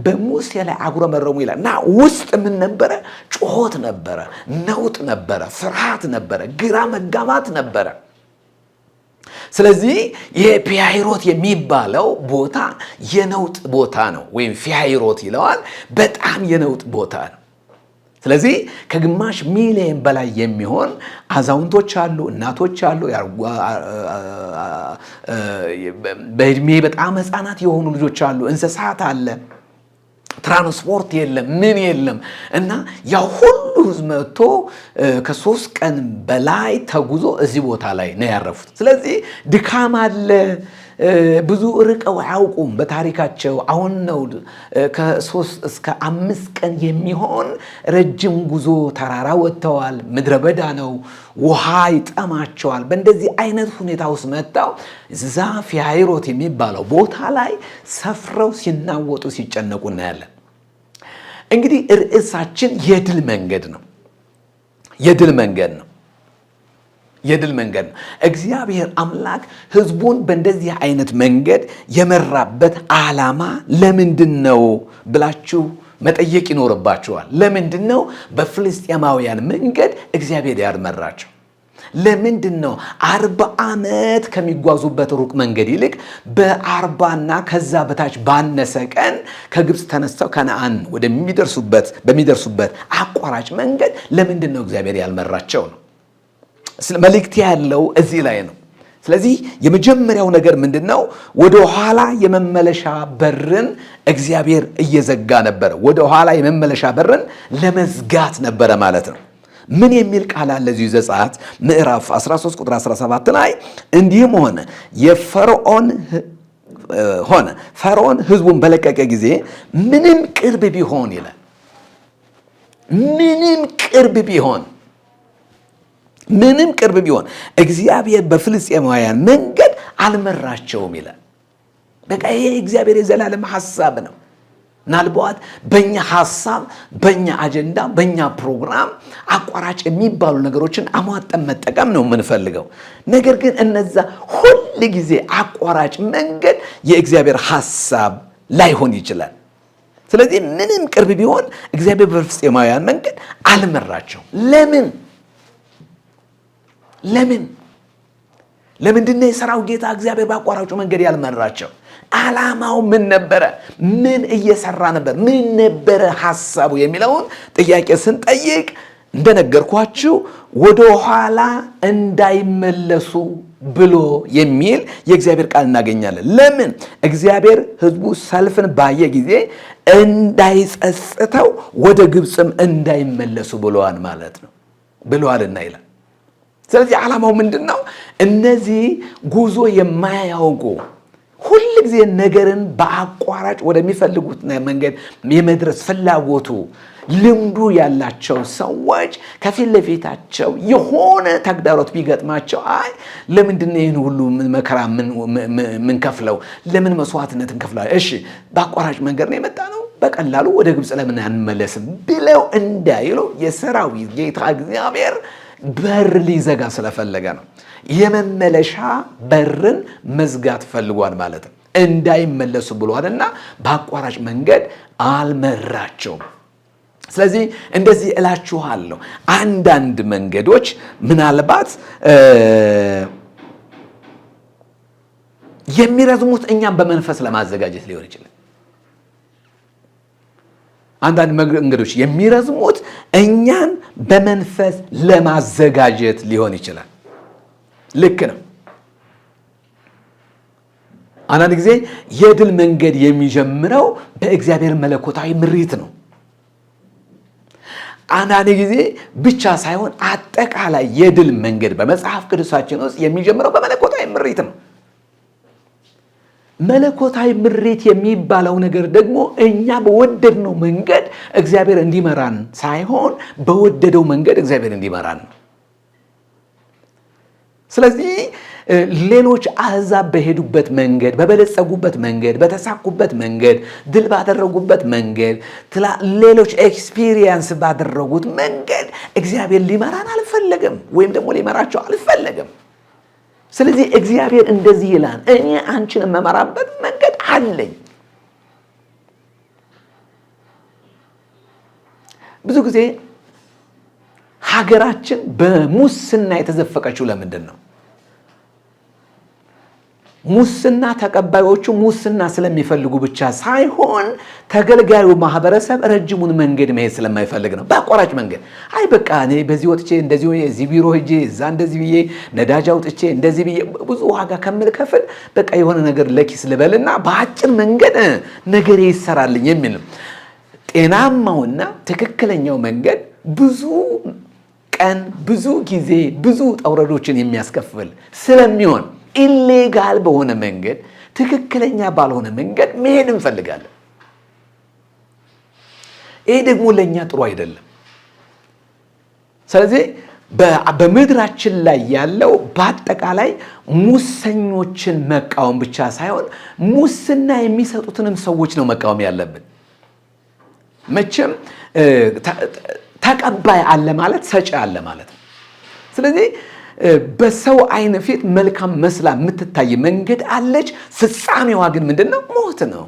በሙሴ ላይ አጉረመረሙ ይላል። እና ውስጥ ምን ነበረ? ጩኸት ነበረ፣ ነውጥ ነበረ፣ ፍርሃት ነበረ፣ ግራ መጋባት ነበረ። ስለዚህ የፒያይሮት የሚባለው ቦታ የነውጥ ቦታ ነው፣ ወይም ፒያይሮት ይለዋል። በጣም የነውጥ ቦታ ነው። ስለዚህ ከግማሽ ሚሊዮን በላይ የሚሆን አዛውንቶች አሉ፣ እናቶች አሉ፣ በእድሜ በጣም ህፃናት የሆኑ ልጆች አሉ፣ እንስሳት አለ፣ ትራንስፖርት የለም፣ ምን የለም እና ያ ሁሉ ህዝብ መጥቶ ከ3 ቀን በላይ ተጉዞ እዚህ ቦታ ላይ ነው ያረፉት። ስለዚህ ድካም አለ። ብዙ ርቀው አያውቁም በታሪካቸው። አሁን ነው ከ3 እስከ 5 ቀን የሚሆን ረጅም ጉዞ ተራራ ወጥተዋል። ምድረ በዳ ነው፣ ውሃ ይጠማቸዋል። በእንደዚህ አይነት ሁኔታ ውስጥ መጥተው እዛ ፒያይሮት የሚባለው ቦታ ላይ ሰፍረው ሲናወጡ ሲጨነቁ እናያለን። እንግዲህ ርዕሳችን የድል መንገድ ነው። የድል መንገድ ነው። የድል መንገድ ነው። እግዚአብሔር አምላክ ህዝቡን በእንደዚህ አይነት መንገድ የመራበት ዓላማ ለምንድን ነው ብላችሁ መጠየቅ ይኖርባችኋል። ለምንድን ነው በፍልስጤማውያን መንገድ እግዚአብሔር ያልመራቸው? ለምንድን ነው 40 ዓመት ከሚጓዙበት ሩቅ መንገድ ይልቅ በ40ና ከዛ በታች ባነሰ ቀን ከግብፅ ተነስተው ከነዓን በሚደርሱበት አቋራጭ መንገድ ለምንድን ነው እግዚአብሔር ያልመራቸው ነው? መልእክት ያለው እዚህ ላይ ነው። ስለዚህ የመጀመሪያው ነገር ምንድነው? ወደ ኋላ የመመለሻ በርን እግዚአብሔር እየዘጋ ነበረ። ወደ ኋላ የመመለሻ በርን ለመዝጋት ነበረ ማለት ነው። ምን የሚል ቃል አለ? እዚሁ ዘጸአት ምዕራፍ 13 ቁጥር 17 ላይ እንዲህም ፈርዖን ህዝቡን በለቀቀ ጊዜ ምንም ቅርብ ቢሆን ይላል፣ ምንም ቅርብ ቢሆን እግዚአብሔር በፍልስጤማውያን መንገድ አልመራቸውም ይላል። በቃ ይሄ እግዚአብሔር የዘላለም ሐሳብ ነው። ምናልባት በእኛ ሐሳብ፣ በእኛ አጀንዳ፣ በእኛ ፕሮግራም አቋራጭ የሚባሉ ነገሮችን አሟጠን መጠቀም ነው የምንፈልገው። ነገር ግን እነዛ ሁል ጊዜ አቋራጭ መንገድ የእግዚአብሔር ሐሳብ ላይሆን ይችላል። ስለዚህ ምንም ቅርብ ቢሆን እግዚአብሔር በፍልስጤማውያን መንገድ አልመራቸውም። ለምንድነው የሰራዊት ጌታ እግዚአብሔር በአቋራጩ መንገድ ያልመራቸው? ዓላማው ምን ነበረ? ምን እየሰራ ነበር? ምን ነበረ ሐሳቡ የሚለውን ጥያቄ ስንጠይቅ እንደነገርኳችሁ ወደ ኋላ እንዳይመለሱ ብሎ የሚል የእግዚአብሔር ቃል እናገኛለን። ለምን? እግዚአብሔር ሕዝቡ ሰልፍን ባየ ጊዜ እንዳይጸጽተው ወደ ግብፅም እንዳይመለሱ ብለዋል ማለት ነው ብለዋልና ይላል። ስለዚህ ዓላማው ምንድን ነው? እነዚህ ጉዞ የማያውቁ ሁል ጊዜ ነገርን በአቋራጭ ወደሚፈልጉት መንገድ የመድረስ ፍላጎቱ ልምዱ ያላቸው ሰዎች ከፊት ለፊታቸው የሆነ ተግዳሮት ቢገጥማቸው ለምንድን ነው ይህን ሁሉ መከራ ምን ከፍለው ለምን መስዋዕትነት እንከፍላለን? እሺ በአቋራጭ መንገድ ነው የመጣ ነው፣ በቀላሉ ወደ ግብፅ ለምን አንመለስም ብለው እንዳይሉ የሰራዊት ጌታ እግዚአብሔር በር ሊዘጋ ስለፈለገ ነው። የመመለሻ በርን መዝጋት ፈልጓል ማለት ነው። እንዳይመለሱ ብሏልና በአቋራጭ መንገድ አልመራቸውም። ስለዚህ እንደዚህ እላችኋለሁ፣ አንዳንድ መንገዶች ምናልባት የሚረዝሙት እኛም በመንፈስ ለማዘጋጀት ሊሆን ይችላል። አንዳንድ መንገዶች የሚረዝሙት እኛን በመንፈስ ለማዘጋጀት ሊሆን ይችላል። ልክ ነው። አንዳንድ ጊዜ የድል መንገድ የሚጀምረው በእግዚአብሔር መለኮታዊ ምሪት ነው። አንዳንድ ጊዜ ብቻ ሳይሆን አጠቃላይ የድል መንገድ በመጽሐፍ ቅዱሳችን ውስጥ የሚጀምረው በመለኮታዊ ምሪት ነው። መለኮታዊ ምሪት የሚባለው ነገር ደግሞ እኛ በወደድነው መንገድ እግዚአብሔር እንዲመራን ሳይሆን በወደደው መንገድ እግዚአብሔር እንዲመራን ነው። ስለዚህ ሌሎች አሕዛብ በሄዱበት መንገድ፣ በበለጸጉበት መንገድ፣ በተሳኩበት መንገድ፣ ድል ባደረጉበት መንገድ፣ ሌሎች ኤክስፒሪየንስ ባደረጉት መንገድ እግዚአብሔር ሊመራን አልፈለገም፣ ወይም ደግሞ ሊመራቸው አልፈለገም። ስለዚህ እግዚአብሔር እንደዚህ ይላል፣ እኔ አንቺን የምመራበት መንገድ አለኝ። ብዙ ጊዜ ሀገራችን በሙስና የተዘፈቀችው ለምንድን ነው? ሙስና ተቀባዮቹ ሙስና ስለሚፈልጉ ብቻ ሳይሆን ተገልጋዩ ማህበረሰብ ረጅሙን መንገድ መሄድ ስለማይፈልግ ነው። በአቋራጭ መንገድ አይ በቃ እኔ በዚህ ወጥቼ እንደዚህ ሆኜ እዚህ ቢሮ ሄጄ እዛ እንደዚህ ብዬ ነዳጅ አውጥቼ እንደዚህ ብዬ ብዙ ዋጋ ከምልከፍል በቃ የሆነ ነገር ለኪስ ልበልና በአጭር መንገድ ነገር ይሰራልኝ የሚል ነው። ጤናማውና ትክክለኛው መንገድ ብዙ ቀን፣ ብዙ ጊዜ፣ ብዙ ጠውረዶችን የሚያስከፍል ስለሚሆን ኢሌጋል በሆነ መንገድ ትክክለኛ ባልሆነ መንገድ መሄድ እንፈልጋለን። ይሄ ደግሞ ለኛ ጥሩ አይደለም። ስለዚህ በምድራችን ላይ ያለው በአጠቃላይ ሙሰኞችን መቃወም ብቻ ሳይሆን ሙስና የሚሰጡትንም ሰዎች ነው መቃወም ያለብን። መቼም ተቀባይ አለ ማለት ሰጪ አለ ማለት ነው። ስለዚህ በሰው አይን ፊት መልካም መስላ የምትታይ መንገድ አለች። ፍጻሜዋ ግን ምንድነው? ሞት ነው።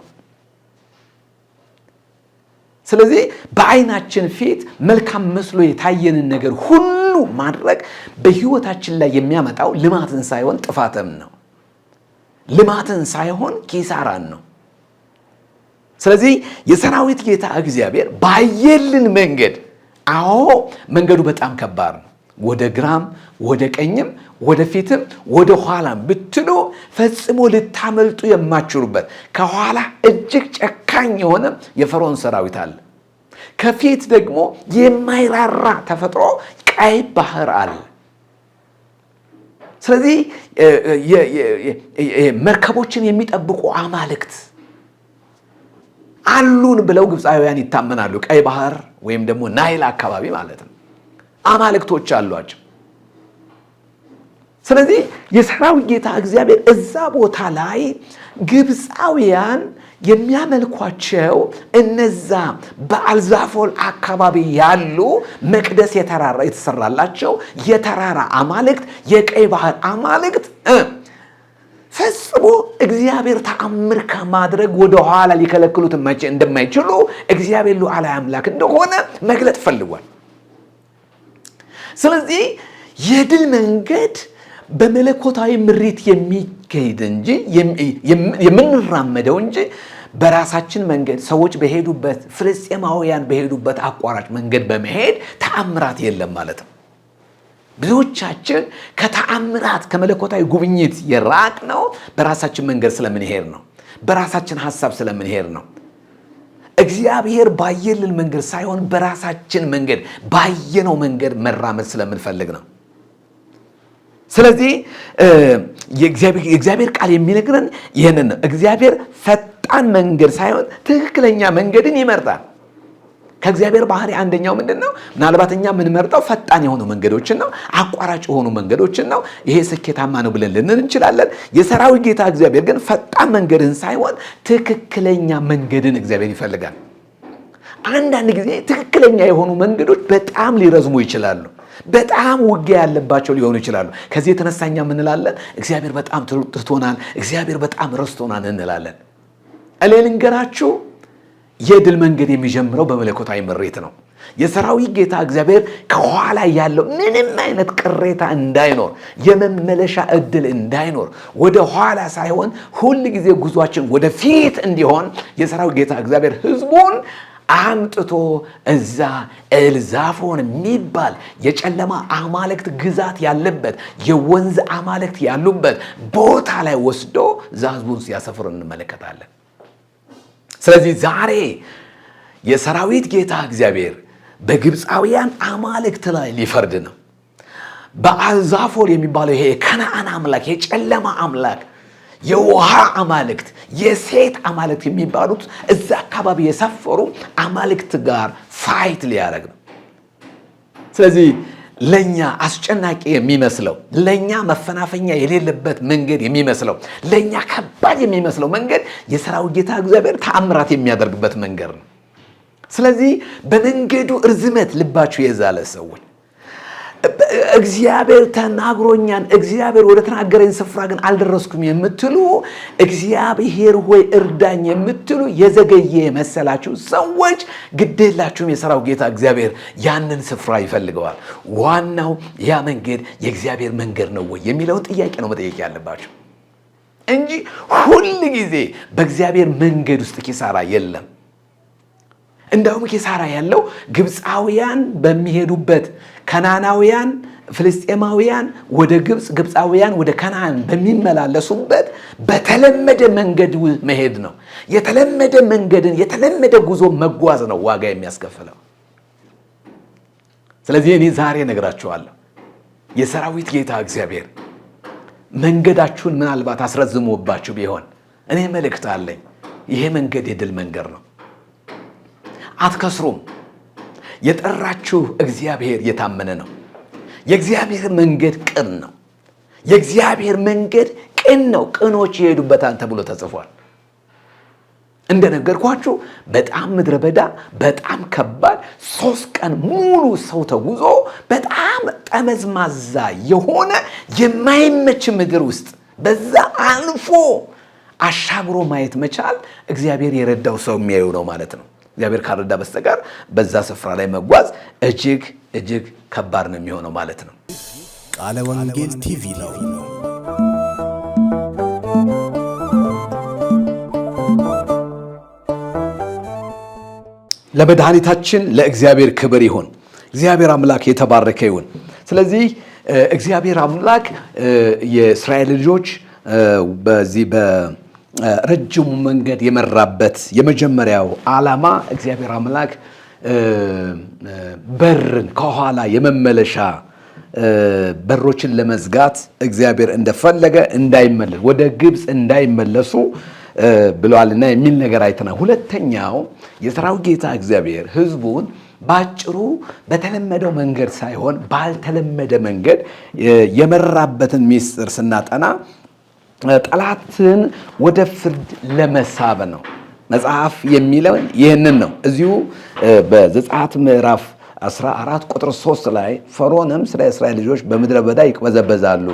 ስለዚህ በአይናችን ፊት መልካም መስሎ የታየንን ነገር ሁሉ ማድረግ በህይወታችን ላይ የሚያመጣው ልማትን ሳይሆን ጥፋትም ነው። ልማትን ሳይሆን ኪሳራን ነው። ስለዚህ የሰራዊት ጌታ እግዚአብሔር ባየልን መንገድ፣ አዎ መንገዱ በጣም ከባድ ነው። ወደ ግራም ወደ ቀኝም ወደ ፊትም ወደ ኋላም ብትሉ ፈጽሞ ልታመልጡ የማትችሉበት ከኋላ እጅግ ጨካኝ የሆነ የፈርዖን ሰራዊት አለ። ከፊት ደግሞ የማይራራ ተፈጥሮ ቀይ ባህር አለ። ስለዚህ መርከቦችን የሚጠብቁ አማልክት አሉን ብለው ግብፃውያን ይታመናሉ። ቀይ ባህር ወይም ደግሞ ናይል አካባቢ ማለት ነው። አማልክቶች አሏቸው። ስለዚህ የሰራዊት ጌታ እግዚአብሔር እዛ ቦታ ላይ ግብፃውያን የሚያመልኳቸው እነዛ በአልዛፎል አካባቢ ያሉ መቅደስ የተሰራላቸው የተራራ አማልክት፣ የቀይ ባህር አማልክት ፈጽሞ እግዚአብሔር ተአምር ከማድረግ ወደ ኋላ ሊከለክሉት እንደማይችሉ እግዚአብሔር ሉዓላዊ አምላክ እንደሆነ መግለጥ ፈልጓል። ስለዚህ የድል መንገድ በመለኮታዊ ምሪት የሚካሄድ እንጂ የምንራመደው እንጂ በራሳችን መንገድ ሰዎች በሄዱበት ፍልስጤማውያን በሄዱበት አቋራጭ መንገድ በመሄድ ተአምራት የለም ማለት ነው። ብዙዎቻችን ከተአምራት ከመለኮታዊ ጉብኝት የራቅነው በራሳችን መንገድ ስለምንሄድ ነው። በራሳችን ሐሳብ ስለምንሄድ ነው። እግዚአብሔር ባየልን መንገድ ሳይሆን በራሳችን መንገድ ባየነው መንገድ መራመድ ስለምንፈልግ ነው። ስለዚህ የእግዚአብሔር ቃል የሚነግረን ይህንን ነው። እግዚአብሔር ፈጣን መንገድ ሳይሆን ትክክለኛ መንገድን ይመርጣል። ከእግዚአብሔር ባህሪ አንደኛው ምንድን ነው? ምናልባት እኛ የምንመርጠው ፈጣን የሆኑ መንገዶችን ነው፣ አቋራጭ የሆኑ መንገዶችን ነው። ይሄ ስኬታማ ነው ብለን ልንል እንችላለን። የሰራዊት ጌታ እግዚአብሔር ግን ፈጣን መንገድን ሳይሆን ትክክለኛ መንገድን እግዚአብሔር ይፈልጋል። አንዳንድ ጊዜ ትክክለኛ የሆኑ መንገዶች በጣም ሊረዝሙ ይችላሉ። በጣም ውጊያ ያለባቸው ሊሆኑ ይችላሉ። ከዚህ የተነሳኛ ምንላለን? እግዚአብሔር በጣም ትቶናል፣ እግዚአብሔር በጣም ረስቶናል እንላለን። እኔ ልንገራችሁ፣ የድል መንገድ የሚጀምረው በመለኮታዊ ምሪት ነው። የሰራዊት ጌታ እግዚአብሔር ከኋላ ያለው ምንም አይነት ቅሬታ እንዳይኖር፣ የመመለሻ እድል እንዳይኖር፣ ወደ ኋላ ሳይሆን ሁል ጊዜ ጉዟችን ወደፊት እንዲሆን የሰራዊት ጌታ እግዚአብሔር ሕዝቡን አምጥቶ እዛ ኤልዛፎን የሚባል የጨለማ አማልክት ግዛት ያለበት የወንዝ አማልክት ያሉበት ቦታ ላይ ወስዶ እዛ ሕዝቡን ሲያሰፍር እንመለከታለን። ስለዚህ ዛሬ የሰራዊት ጌታ እግዚአብሔር በግብፃውያን አማልክት ላይ ሊፈርድ ነው። በአልዛፎል የሚባለው ይሄ የከነዓን አምላክ፣ የጨለማ አምላክ፣ የውሃ አማልክት፣ የሴት አማልክት የሚባሉት እዛ አካባቢ የሰፈሩ አማልክት ጋር ፋይት ሊያደርግ ነው። ስለዚህ ለኛ አስጨናቂ የሚመስለው፣ ለኛ መፈናፈኛ የሌለበት መንገድ የሚመስለው፣ ለኛ ከባድ የሚመስለው መንገድ የሰራዊት ጌታ እግዚአብሔር ተአምራት የሚያደርግበት መንገድ ነው። ስለዚህ በመንገዱ እርዝመት ልባችሁ የዛለ ሰዎች እግዚአብሔር ተናግሮኛል፣ እግዚአብሔር ወደ ተናገረኝ ስፍራ ግን አልደረስኩም የምትሉ፣ እግዚአብሔር ሆይ እርዳኝ የምትሉ የዘገየ መሰላችሁ ሰዎች ግዴላችሁም። የሰራዊት ጌታ እግዚአብሔር ያንን ስፍራ ይፈልገዋል። ዋናው ያ መንገድ የእግዚአብሔር መንገድ ነው ወይ የሚለውን ጥያቄ ነው መጠየቅ ያለባችሁ እንጂ ሁል ጊዜ በእግዚአብሔር መንገድ ውስጥ ኪሳራ የለም። እንደውም ኪሳራ ያለው ግብፃውያን በሚሄዱበት፣ ከናናውያን ፍልስጤማውያን ወደ ግብፅ፣ ግብፃውያን ወደ ከነዓን በሚመላለሱበት በተለመደ መንገድ መሄድ ነው። የተለመደ መንገድን የተለመደ ጉዞ መጓዝ ነው ዋጋ የሚያስከፍለው። ስለዚህ እኔ ዛሬ ነግራችኋለሁ፣ የሰራዊት ጌታ እግዚአብሔር መንገዳችሁን ምናልባት አስረዝሞባችሁ ቢሆን እኔ መልእክት አለኝ። ይሄ መንገድ የድል መንገድ ነው። አትከስሩም። የጠራችሁ እግዚአብሔር የታመነ ነው። የእግዚአብሔር መንገድ ቅን ነው። የእግዚአብሔር መንገድ ቅን ነው፣ ቅኖች ይሄዱበታል ተብሎ ተጽፏል። እንደነገርኳችሁ በጣም ምድረ በዳ፣ በጣም ከባድ 3 ቀን ሙሉ ሰው ተጉዞ በጣም ጠመዝማዛ የሆነ የማይመች ምድር ውስጥ በዛ አልፎ አሻግሮ ማየት መቻል እግዚአብሔር የረዳው ሰው የሚያዩ ነው ማለት ነው። እግዚአብሔር ካረዳ በስተቀር በዛ ስፍራ ላይ መጓዝ እጅግ እጅግ ከባድ ነው የሚሆነው ማለት ነው። ቃለ ወንጌል ቲቪ ነው። ለመድኃኒታችን ለእግዚአብሔር ክብር ይሁን። እግዚአብሔር አምላክ የተባረከ ይሁን። ስለዚህ እግዚአብሔር አምላክ የእስራኤል ልጆች በዚህ በረጅሙ መንገድ የመራበት የመጀመሪያው ዓላማ እግዚአብሔር አምላክ በርን ከኋላ የመመለሻ በሮችን ለመዝጋት እግዚአብሔር እንደፈለገ እንዳይመለስ ወደ ግብፅ እንዳይመለሱ ብለዋልና የሚል ነገር አይተናል። ሁለተኛው የሰራዊት ጌታ እግዚአብሔር ሕዝቡን ባጭሩ በተለመደው መንገድ ሳይሆን ባልተለመደ መንገድ የመራበትን ሚስጥር ስናጠና ጠላትን ወደ ፍርድ ለመሳብ ነው። መጽሐፍ የሚለው ይህንን ነው። እዚሁ በዘጸአት ምዕራፍ 14 ቁጥር 3 ላይ ፈርዖንም ስለ እስራኤል ልጆች በምድረ በዳ ይቅበዘበዛሉ፣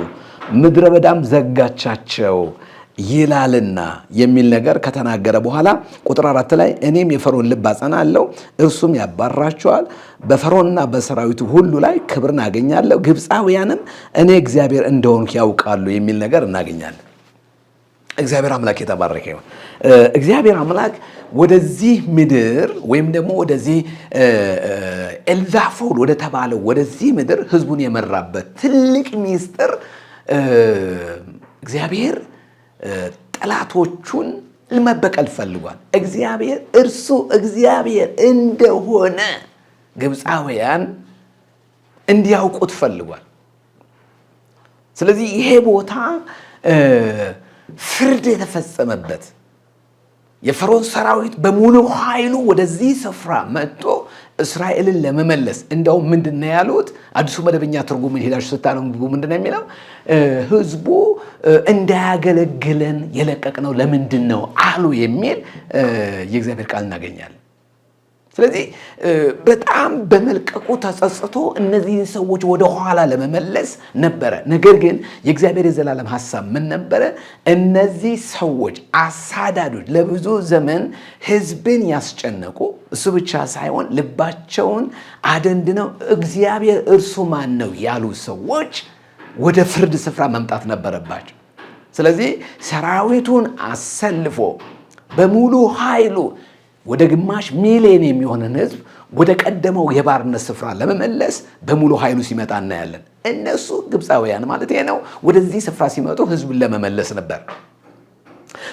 ምድረ በዳም ዘጋቻቸው ይላልና የሚል ነገር ከተናገረ በኋላ ቁጥር 4 ላይ እኔም የፈርዖን ልብ አጸናለሁ፣ እርሱም ያባርራቸዋል፣ በፈርዖንና በሰራዊቱ ሁሉ ላይ ክብርን አገኛለሁ፣ ግብፃውያንም እኔ እግዚአብሔር እንደሆንኩ ያውቃሉ የሚል ነገር እናገኛለን። እግዚአብሔር አምላክ የተባረከ ይሁን። እግዚአብሔር አምላክ ወደዚህ ምድር ወይም ደግሞ ወደዚህ ኤልዛፎል ወደ ተባለው ወደዚህ ምድር ህዝቡን የመራበት ትልቅ ሚስጥር እግዚአብሔር ጠላቶቹን ለመበቀል ፈልጓል። እግዚአብሔር እርሱ እግዚአብሔር እንደሆነ ግብፃውያን እንዲያውቁት ፈልጓል። ስለዚህ ይሄ ቦታ ፍርድ የተፈጸመበት የፈርዖን ሰራዊት በሙሉ ኃይሉ ወደዚህ ስፍራ መጥቶ እስራኤልን ለመመለስ እንደውም ምንድነው ያሉት? አዲሱ መደበኛ ትርጉም ሄዳችሁ ስታነቡ ምንድነው የሚለው? ህዝቡ እንዳያገለግለን የለቀቅነው ለምንድን ነው አሉ የሚል የእግዚአብሔር ቃል እናገኛለን። ስለዚህ በጣም በመልቀቁ ተጸጽቶ እነዚህን ሰዎች ወደ ኋላ ለመመለስ ነበረ። ነገር ግን የእግዚአብሔር የዘላለም ሐሳብ ምን ነበረ? እነዚህ ሰዎች አሳዳዶች፣ ለብዙ ዘመን ህዝብን ያስጨነቁ፣ እሱ ብቻ ሳይሆን ልባቸውን አደንድነው እግዚአብሔር እርሱ ማን ነው ያሉ ሰዎች ወደ ፍርድ ስፍራ መምጣት ነበረባቸው። ስለዚህ ሰራዊቱን አሰልፎ በሙሉ ኃይሉ ወደ ግማሽ ሚሊዮን የሚሆንን ህዝብ ወደ ቀደመው የባርነት ስፍራ ለመመለስ በሙሉ ኃይሉ ሲመጣ እናያለን። እነሱ ግብፃውያን ማለት ነው። ወደዚህ ስፍራ ሲመጡ ህዝብን ለመመለስ ነበር።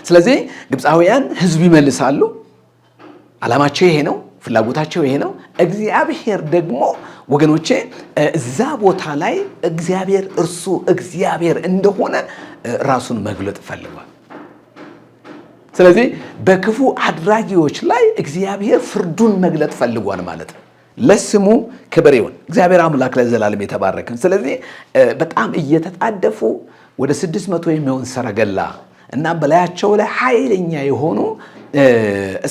ስለዚህ ግብፃውያን ህዝብ ይመልሳሉ። ዓላማቸው ይሄ ነው፣ ፍላጎታቸው ይሄ ነው። እግዚአብሔር ደግሞ ወገኖቼ እዛ ቦታ ላይ እግዚአብሔር እርሱ እግዚአብሔር እንደሆነ ራሱን መግለጥ ፈልጓል። ስለዚህ በክፉ አድራጊዎች ላይ እግዚአብሔር ፍርዱን መግለጥ ፈልጓል ማለት ነው። ለስሙ ክብር ይሁን። እግዚአብሔር አምላክ ለዘላለም የተባረከ። ስለዚህ በጣም እየተጣደፉ ወደ 600 የሚሆን ሰረገላ እና በላያቸው ላይ ኃይለኛ የሆኑ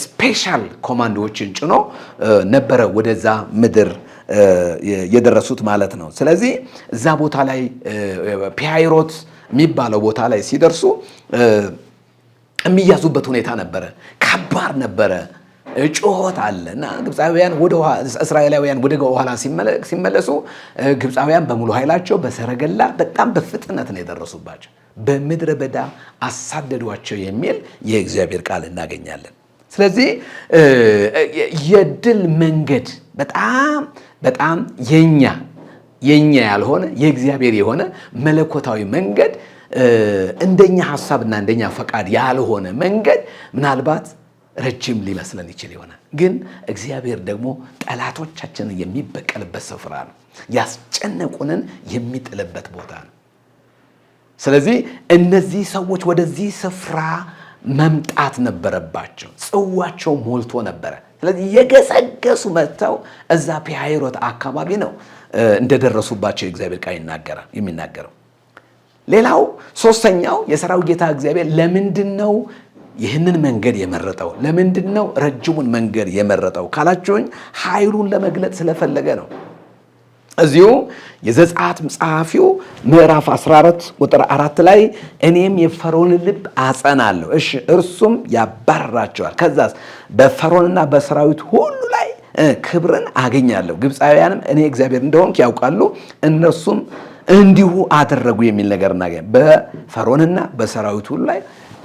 ስፔሻል ኮማንዶዎችን ጭኖ ነበረ ወደዛ ምድር የደረሱት ማለት ነው። ስለዚህ እዛ ቦታ ላይ ፒሃይሮት የሚባለው ቦታ ላይ ሲደርሱ የሚያዙበት ሁኔታ ነበረ። ከባድ ነበረ። ጩኸት አለ እና ግብፃውያን እስራኤላውያን ወደ ኋላ ሲመለሱ ግብፃውያን በሙሉ ኃይላቸው በሰረገላ በጣም በፍጥነት ነው የደረሱባቸው። በምድረ በዳ አሳደዷቸው የሚል የእግዚአብሔር ቃል እናገኛለን። ስለዚህ የድል መንገድ በጣም የኛ ያልሆነ የእግዚአብሔር የሆነ መለኮታዊ መንገድ እንደኛ ሐሳብና እንደኛ ፈቃድ ያልሆነ መንገድ ምናልባት ረጅም ሊመስለን ይችል ይሆናል። ግን እግዚአብሔር ደግሞ ጠላቶቻችንን የሚበቀልበት ስፍራ ነው። ያስጨነቁንን የሚጥልበት ቦታ ነው። ስለዚህ እነዚህ ሰዎች ወደዚህ ስፍራ መምጣት ነበረባቸው። ጽዋቸው ሞልቶ ነበረ። ስለዚህ የገሰገሱ መጥተው እዛ ፒሃይሮት አካባቢ ነው እንደደረሱባቸው የእግዚአብሔር ቃል የሚናገረው። ሌላው ሶስተኛው የሰራዊት ጌታ እግዚአብሔር ለምንድን ነው ይህንን መንገድ የመረጠው? ለምንድን ነው ረጅሙን መንገድ የመረጠው ካላችሁኝ ኃይሉን ለመግለጥ ስለፈለገ ነው። እዚሁ የዘጸአት ጸሐፊው ምዕራፍ 14 ቁጥር 4 ላይ እኔም የፈርዖንን ልብ አጸናለሁ፣ እሺ እርሱም ያባርራቸዋል፣ ከዛስ በፈርዖንና በሰራዊት ሁሉ ላይ ክብርን አገኛለሁ፣ ግብፃውያንም እኔ እግዚአብሔር እንደሆንኩ ያውቃሉ፣ እነርሱም እንዲሁ አደረጉ የሚል ነገር እናገኝ። በፈርዖንና በሰራዊት ሁሉ ላይ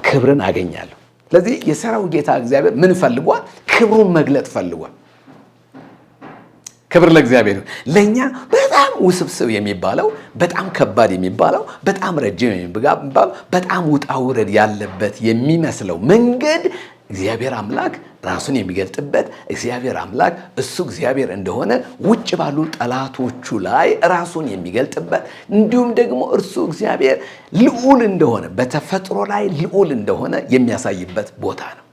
ክብርን አገኛለሁ። ስለዚህ የሰራዊት ጌታ እግዚአብሔር ምን ፈልጓል? ክብሩን መግለጥ ፈልጓል። ክብር ለእግዚአብሔር። ለኛ በጣም ውስብስብ የሚባለው በጣም ከባድ የሚባለው በጣም ረጅም የሚባለው በጣም ውጣ ውረድ ያለበት የሚመስለው መንገድ እግዚአብሔር አምላክ ራሱን የሚገልጥበት እግዚአብሔር አምላክ እሱ እግዚአብሔር እንደሆነ ውጭ ባሉ ጠላቶቹ ላይ ራሱን የሚገልጥበት እንዲሁም ደግሞ እርሱ እግዚአብሔር ልዑል እንደሆነ በተፈጥሮ ላይ ልዑል እንደሆነ የሚያሳይበት ቦታ ነው።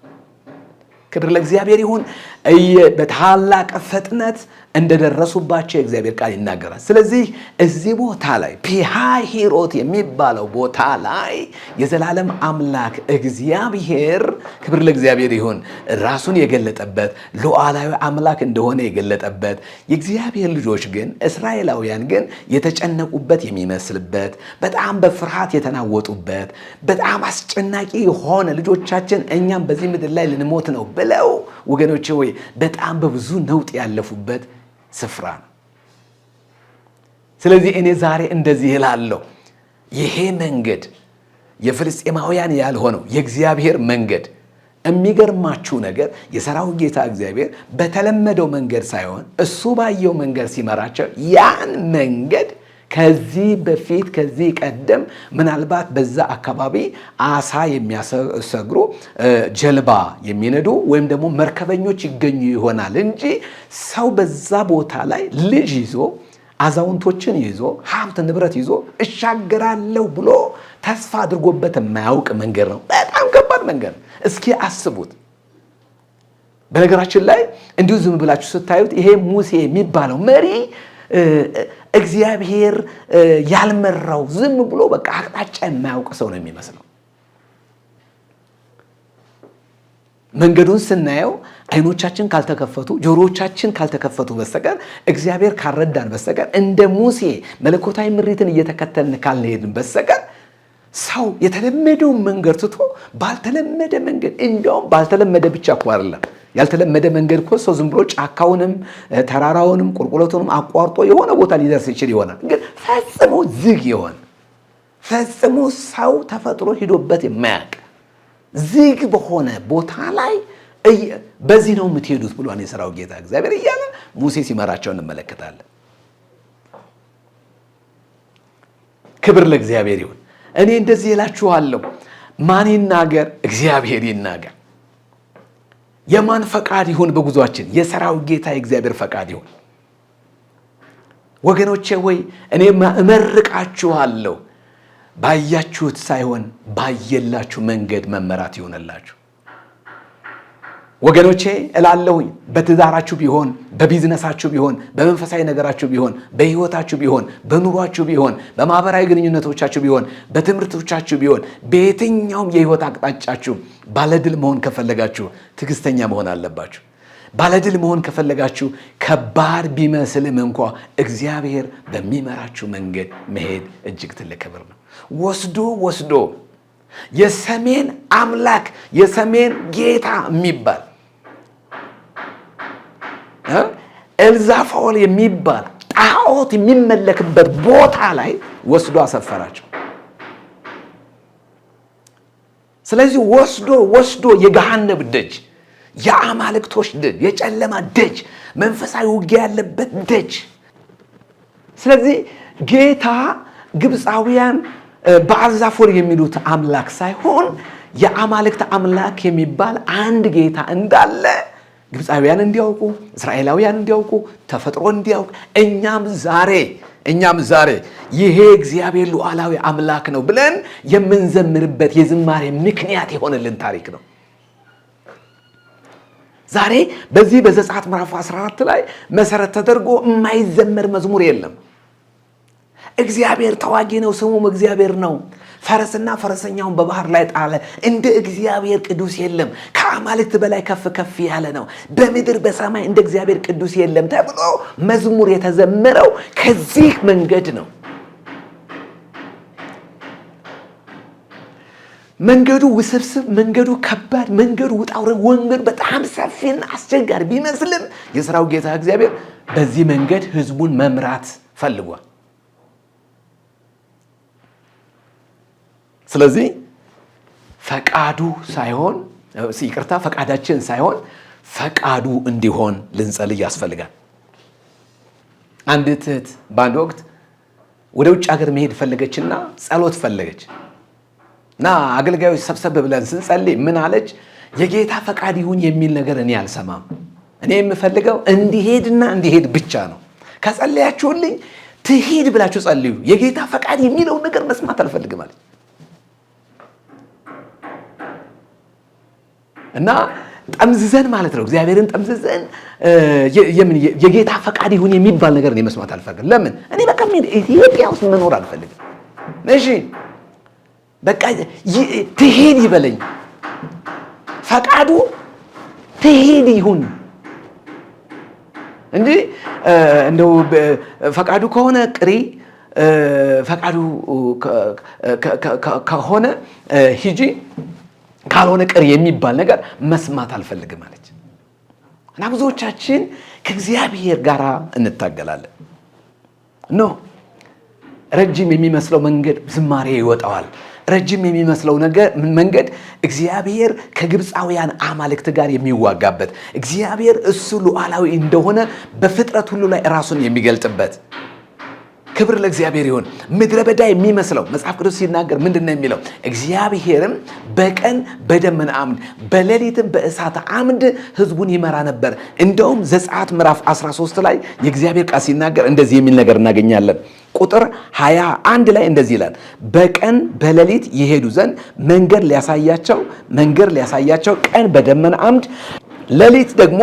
ክብር ለእግዚአብሔር ይሁን። በታላቅ ፍጥነት እንደደረሱባቸው የእግዚአብሔር ቃል ይናገራል። ስለዚህ እዚህ ቦታ ላይ ፒሃሂሮት የሚባለው ቦታ ላይ የዘላለም አምላክ እግዚአብሔር ክብር ለእግዚአብሔር ይሁን ራሱን የገለጠበት ሉዓላዊ አምላክ እንደሆነ የገለጠበት፣ የእግዚአብሔር ልጆች ግን እስራኤላውያን ግን የተጨነቁበት የሚመስልበት፣ በጣም በፍርሃት የተናወጡበት፣ በጣም አስጨናቂ የሆነ ልጆቻችን እኛም በዚህ ምድር ላይ ልንሞት ነው ብለው ወገኖቼ ወይ በጣም በብዙ ነውጥ ያለፉበት ስፍራ ነው። ስለዚህ እኔ ዛሬ እንደዚህ እላለሁ፣ ይሄ መንገድ የፍልስጤማውያን ያልሆነው የእግዚአብሔር መንገድ። የሚገርማችሁ ነገር የሰራዊት ጌታ እግዚአብሔር በተለመደው መንገድ ሳይሆን እሱ ባየው መንገድ ሲመራቸው ያን መንገድ ከዚህ በፊት ከዚህ ቀደም ምናልባት በዛ አካባቢ አሳ የሚያሰግሩ ጀልባ የሚነዱ ወይም ደግሞ መርከበኞች ይገኙ ይሆናል እንጂ ሰው በዛ ቦታ ላይ ልጅ ይዞ አዛውንቶችን ይዞ ሀብት ንብረት ይዞ እሻገራለሁ ብሎ ተስፋ አድርጎበት የማያውቅ መንገድ ነው። በጣም ከባድ መንገድ ነው። እስኪ አስቡት። በነገራችን ላይ እንዲሁ ዝም ብላችሁ ስታዩት ይሄ ሙሴ የሚባለው መሪ እግዚአብሔር ያልመራው ዝም ብሎ በቃ አቅጣጫ የማያውቅ ሰው ነው የሚመስለው። መንገዱን ስናየው አይኖቻችን ካልተከፈቱ ጆሮዎቻችን ካልተከፈቱ በስተቀር እግዚአብሔር ካልረዳን በስተቀር እንደ ሙሴ መለኮታዊ ምሪትን እየተከተልን ካልሄድን በስተቀር ሰው የተለመደውን መንገድ ትቶ ባልተለመደ መንገድ እንዲያውም ባልተለመደ ብቻ እኮ አይደለም ያልተለመደ መንገድ እኮ ሰው ዝም ብሎ ጫካውንም ተራራውንም ቁልቁለቱንም አቋርጦ የሆነ ቦታ ሊደርስ ይችል ይሆናል። ግን ፈጽሞ ዝግ የሆነ ፈጽሞ ሰው ተፈጥሮ ሂዶበት የማያውቅ ዝግ በሆነ ቦታ ላይ በዚህ ነው የምትሄዱት ብሏን የሰራዊት ጌታ እግዚአብሔር እያለ ሙሴ ሲመራቸው እንመለከታለን። ክብር ለእግዚአብሔር ይሁን። እኔ እንደዚህ እላችኋለሁ፣ ማን ይናገር? እግዚአብሔር ይናገር። የማን ፈቃድ ይሁን በጉዟችን? የሰራዊት ጌታ የእግዚአብሔር ፈቃድ ይሁን። ወገኖቼ ወይ እኔ እመርቃችኋለሁ፣ ባያችሁት ሳይሆን ባየላችሁ መንገድ መመራት ይሆንላችሁ። ወገኖቼ እላለሁኝ፣ በትዳራችሁ ቢሆን፣ በቢዝነሳችሁ ቢሆን፣ በመንፈሳዊ ነገራችሁ ቢሆን፣ በህይወታችሁ ቢሆን፣ በኑሯችሁ ቢሆን፣ በማህበራዊ ግንኙነቶቻችሁ ቢሆን፣ በትምህርቶቻችሁ ቢሆን፣ በየትኛውም የህይወት አቅጣጫችሁ ባለድል መሆን ከፈለጋችሁ ትዕግስተኛ መሆን አለባችሁ። ባለድል መሆን ከፈለጋችሁ ከባድ ቢመስልም እንኳ እግዚአብሔር በሚመራችሁ መንገድ መሄድ እጅግ ትልቅ ክብር ነው። ወስዶ የሰሜን አምላክ የሰሜን ጌታ የሚባል ኤልዛፋኦል የሚባል ጣዖት የሚመለክበት ቦታ ላይ ወስዶ አሰፈራቸው። ስለዚህ ወስዶ የገሃነብ ደጅ፣ የአማልክቶች ደጅ፣ የጨለማ ደጅ፣ መንፈሳዊ ውጊያ ያለበት ደጅ። ስለዚህ ጌታ ግብፃውያን በአልዛፎር የሚሉት አምላክ ሳይሆን የአማልክት አምላክ የሚባል አንድ ጌታ እንዳለ ግብፃውያን እንዲያውቁ፣ እስራኤላውያን እንዲያውቁ፣ ተፈጥሮ እንዲያውቅ፣ እኛም ዛሬ ይሄ እግዚአብሔር ሉዓላዊ አምላክ ነው ብለን የምንዘምርበት የዝማሬ ምክንያት የሆነልን ታሪክ ነው። ዛሬ በዚህ በዘጸአት ምዕራፍ 14 ላይ መሰረት ተደርጎ የማይዘመር መዝሙር የለም። እግዚአብሔር ተዋጊ ነው፣ ስሙም እግዚአብሔር ነው። ፈረስና ፈረሰኛውን በባህር ላይ ጣለ። እንደ እግዚአብሔር ቅዱስ የለም። ከአማልክት በላይ ከፍ ከፍ ያለ ነው። በምድር በሰማይ እንደ እግዚአብሔር ቅዱስ የለም ተብሎ መዝሙር የተዘመረው ከዚህ መንገድ ነው። መንገዱ ውስብስብ፣ መንገዱ ከባድ፣ መንገዱ ውጣ ውረድ፣ ወንጌል በጣም ሰፊና አስቸጋሪ ቢመስልም የሥራው ጌታ እግዚአብሔር በዚህ መንገድ ሕዝቡን መምራት ፈልጓል። ስለዚህ ፈቃዳችን ሳይሆን ፈቃዱ እንዲሆን ልንጸልይ ያስፈልጋል። አንዲት እህት በአንድ ወቅት ወደ ውጭ ሀገር መሄድ ፈለገችና ጸሎት ፈለገች እና አገልጋዮች ሰብሰብ ብለን ስንጸልይ ምን አለች? የጌታ ፈቃድ ይሁን የሚል ነገር እኔ አልሰማም። እኔ የምፈልገው እንዲሄድ ብቻ ነው። ከጸለያችሁልኝ ትሂድ ብላችሁ ጸልዩ። የጌታ ፈቃድ የሚለውን ነገር መስማት አልፈልግም አለች። እና ጠምዝዘን ማለት ነው፣ እግዚአብሔርን ጠምዝዘን የጌታ ፈቃድ ይሁን የሚባል ነገር እኔ መስማት አልፈልግም። ለምን? እኔ በቃ ኢትዮጵያ ውስጥ መኖር አልፈልግም። እሺ በቃ ትሄድ ይበለኝ፣ ፈቃዱ ትሄድ ይሁን እንጂ እንደው ፈቃዱ ከሆነ ቅሪ፣ ፈቃዱ ከሆነ ሂጂ፣ ካልሆነ ቅሪ የሚባል ነገር መስማት አልፈልግም አለች። እና ብዙዎቻችን ከእግዚአብሔር ጋር እንታገላለን። ረጅም የሚመስለው መንገድ ዝማሬ ይወጣዋል። ረጅም የሚመስለው መንገድ እግዚአብሔር ከግብፃውያን አማልክት ጋር የሚዋጋበት፣ እግዚአብሔር እሱ ሉዓላዊ እንደሆነ በፍጥረት ሁሉ ላይ ራሱን የሚገልጥበት። ክብር ለእግዚአብሔር ይሁን። ምድረ በዳ የሚመስለው መጽሐፍ ቅዱስ ሲናገር ምንድን ነው የሚለው? እግዚአብሔርም በቀን በደመና አምድ በሌሊትም በእሳት አምድ ሕዝቡን ይመራ ነበር። እንደውም ዘጸአት ምዕራፍ 13 ላይ የእግዚአብሔር ቃል ሲናገር እንደዚህ የሚል ነገር እናገኛለን። ቁጥር 21 ላይ እንደዚህ ይላል፣ በቀን በሌሊት ይሄዱ ዘንድ መንገድ ሊያሳያቸው ቀን በደመና አምድ ሌሊት ደግሞ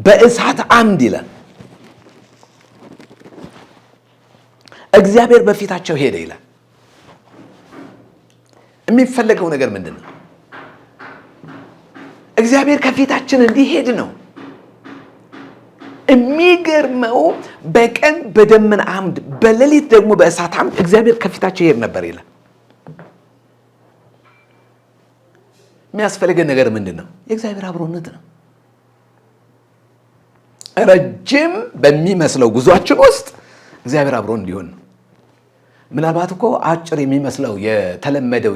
በእሳት አምድ ይላል። እግዚአብሔር በፊታቸው ሄደ ይላል። የሚፈለገው ነገር ምንድን ነው? እግዚአብሔር ከፊታችን እንዲሄድ ነው። የሚገርመው በቀን በደመና አምድ በሌሊት ደግሞ በእሳት አምድ እግዚአብሔር ከፊታቸው ይሄድ ነበር ይላል። የሚያስፈልገን ነገር ምንድን ነው? የእግዚአብሔር አብሮነት ነው። ረጅም በሚመስለው ጉዟችን ውስጥ እግዚአብሔር አብሮን እንዲሆን ነው። ምናልባት እኮ አጭር የሚመስለው የተለመደው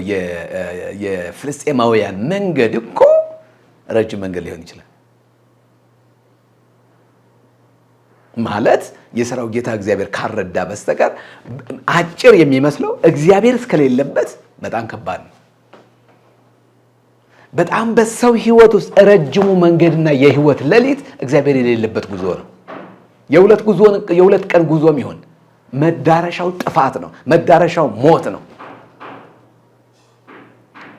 የፍልስጤማውያን መንገድ እኮ ረጅም መንገድ ሊሆን ይችላል። ማለት የሥራው ጌታ እግዚአብሔር ካረዳ በስተቀር አጭር የሚመስለው እግዚአብሔር እስከሌለበት በጣም ከባድ ነው። በጣም በሰው ሕይወት ውስጥ ረጅሙ መንገድና የሕይወት ሌሊት እግዚአብሔር የሌለበት ጉዞ ነው። የሁለት ቀን ጉዞም ይሆን መዳረሻው ጥፋት ነው። መዳረሻው ሞት ነው።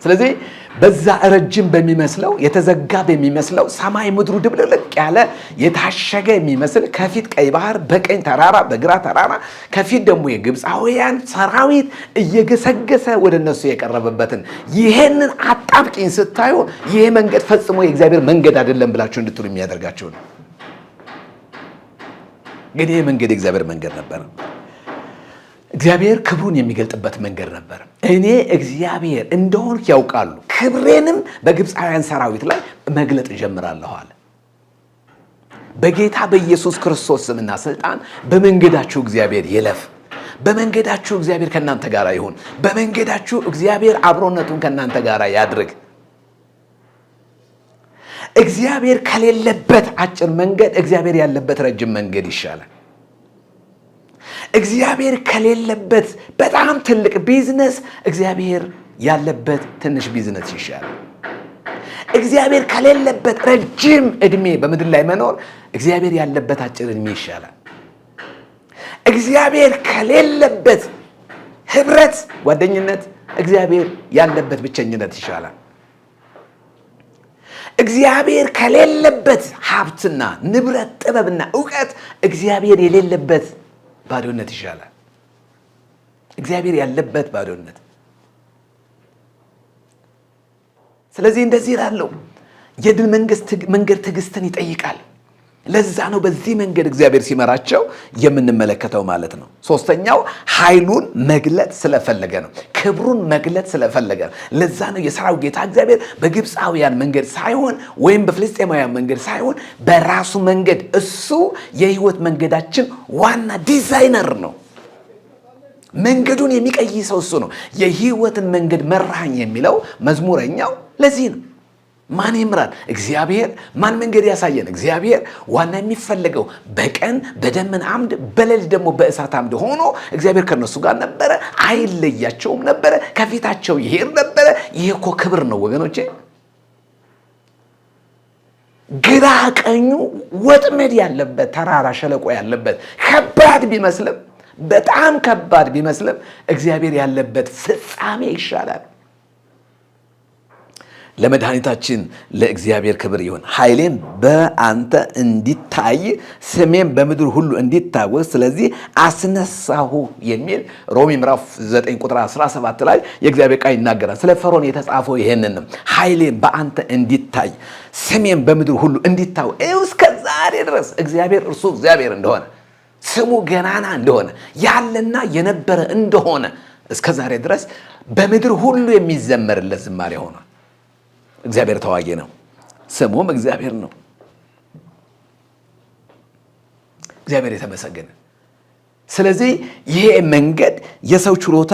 ስለዚህ በዛ ረጅም በሚመስለው የተዘጋ በሚመስለው ሰማይ ምድሩ ድብልቅልቅ ያለ የታሸገ የሚመስል ከፊት ቀይ ባህር፣ በቀኝ ተራራ፣ በግራ ተራራ፣ ከፊት ደግሞ የግብፃውያን ሰራዊት እየገሰገሰ ወደ እነሱ የቀረበበትን ይሄንን አጣብቂኝ ስታዩ ይሄ መንገድ ፈጽሞ የእግዚአብሔር መንገድ አይደለም ብላችሁ እንድትሉ የሚያደርጋቸው ነው። ግን ይሄ መንገድ የእግዚአብሔር መንገድ ነበር። እግዚአብሔር ክብሩን የሚገልጥበት መንገድ ነበር። እኔ እግዚአብሔር እንደሆንኩ ያውቃሉ፣ ክብሬንም በግብፃውያን ሰራዊት ላይ መግለጥ እጀምራለሁ አለ። በጌታ በኢየሱስ ክርስቶስ ስምና ስልጣን በመንገዳችሁ እግዚአብሔር ይለፍ። በመንገዳችሁ እግዚአብሔር ከእናንተ ጋር ይሁን። በመንገዳችሁ እግዚአብሔር አብሮነቱን ከእናንተ ጋር ያድርግ። እግዚአብሔር ከሌለበት አጭር መንገድ እግዚአብሔር ያለበት ረጅም መንገድ ይሻላል። እግዚአብሔር ከሌለበት በጣም ትልቅ ቢዝነስ እግዚአብሔር ያለበት ትንሽ ቢዝነስ ይሻላል። እግዚአብሔር ከሌለበት ረጅም ዕድሜ በምድር ላይ መኖር እግዚአብሔር ያለበት አጭር ዕድሜ ይሻላል። እግዚአብሔር ከሌለበት ህብረት፣ ጓደኝነት እግዚአብሔር ያለበት ብቸኝነት ይሻላል። እግዚአብሔር ከሌለበት ሀብትና ንብረት፣ ጥበብና ዕውቀት እግዚአብሔር የሌለበት ባዶነት ይሻላል። እግዚአብሔር ያለበት ባዶነት። ስለዚህ እንደዚህ ይላለው የድል መንገድ ትዕግስትን ይጠይቃል። ለዛ ነው በዚህ መንገድ እግዚአብሔር ሲመራቸው የምንመለከተው ማለት ነው። ሶስተኛው ኃይሉን መግለጥ ስለፈለገ ነው። ክብሩን መግለጥ ስለፈለገ ነው። ለዛ ነው የሰራዊት ጌታ እግዚአብሔር በግብፃውያን መንገድ ሳይሆን ወይም በፍልስጤማውያን መንገድ ሳይሆን በራሱ መንገድ፣ እሱ የህይወት መንገዳችን ዋና ዲዛይነር ነው። መንገዱን የሚቀይሰው እሱ ነው። የህይወትን መንገድ መራኝ የሚለው መዝሙረኛው ለዚህ ነው። ማን ይምራል? እግዚአብሔር። ማን መንገድ ያሳየን? እግዚአብሔር። ዋና የሚፈለገው በቀን በደመና አምድ በሌሊት ደግሞ በእሳት አምድ ሆኖ እግዚአብሔር ከነሱ ጋር ነበረ፣ አይለያቸውም ነበረ፣ ከፊታቸው ይሄድ ነበረ። ይሄ እኮ ክብር ነው ወገኖቼ። ግራ ቀኙ ወጥመድ ያለበት ተራራ ሸለቆ ያለበት ከባድ ቢመስልም፣ በጣም ከባድ ቢመስልም እግዚአብሔር ያለበት ፍጻሜ ይሻላል። ለመድኃኒታችን ለእግዚአብሔር ክብር ይሁን። ኃይሌን በአንተ እንዲታይ ስሜን በምድር ሁሉ እንዲታወቅ ስለዚህ አስነሳሁ የሚል ሮሜ ምዕራፍ 9 ቁጥር 17 ላይ የእግዚአብሔር ቃል ይናገራል። ስለ ፈርዖን የተጻፈው ይሄንን ኃይሌን በአንተ እንዲታይ ስሜን በምድር ሁሉ እንዲታወቅ እስከ ዛሬ ድረስ እግዚአብሔር እርሱ እግዚአብሔር እንደሆነ ስሙ ገናና እንደሆነ ያለና የነበረ እንደሆነ እስከ ዛሬ ድረስ በምድር ሁሉ የሚዘመርለት ዝማሬ ሆኗል። እግዚአብሔር ተዋጊ ነው፣ ስሙም እግዚአብሔር ነው። እግዚአብሔር የተመሰገነ። ስለዚህ ይሄ መንገድ የሰው ችሎታ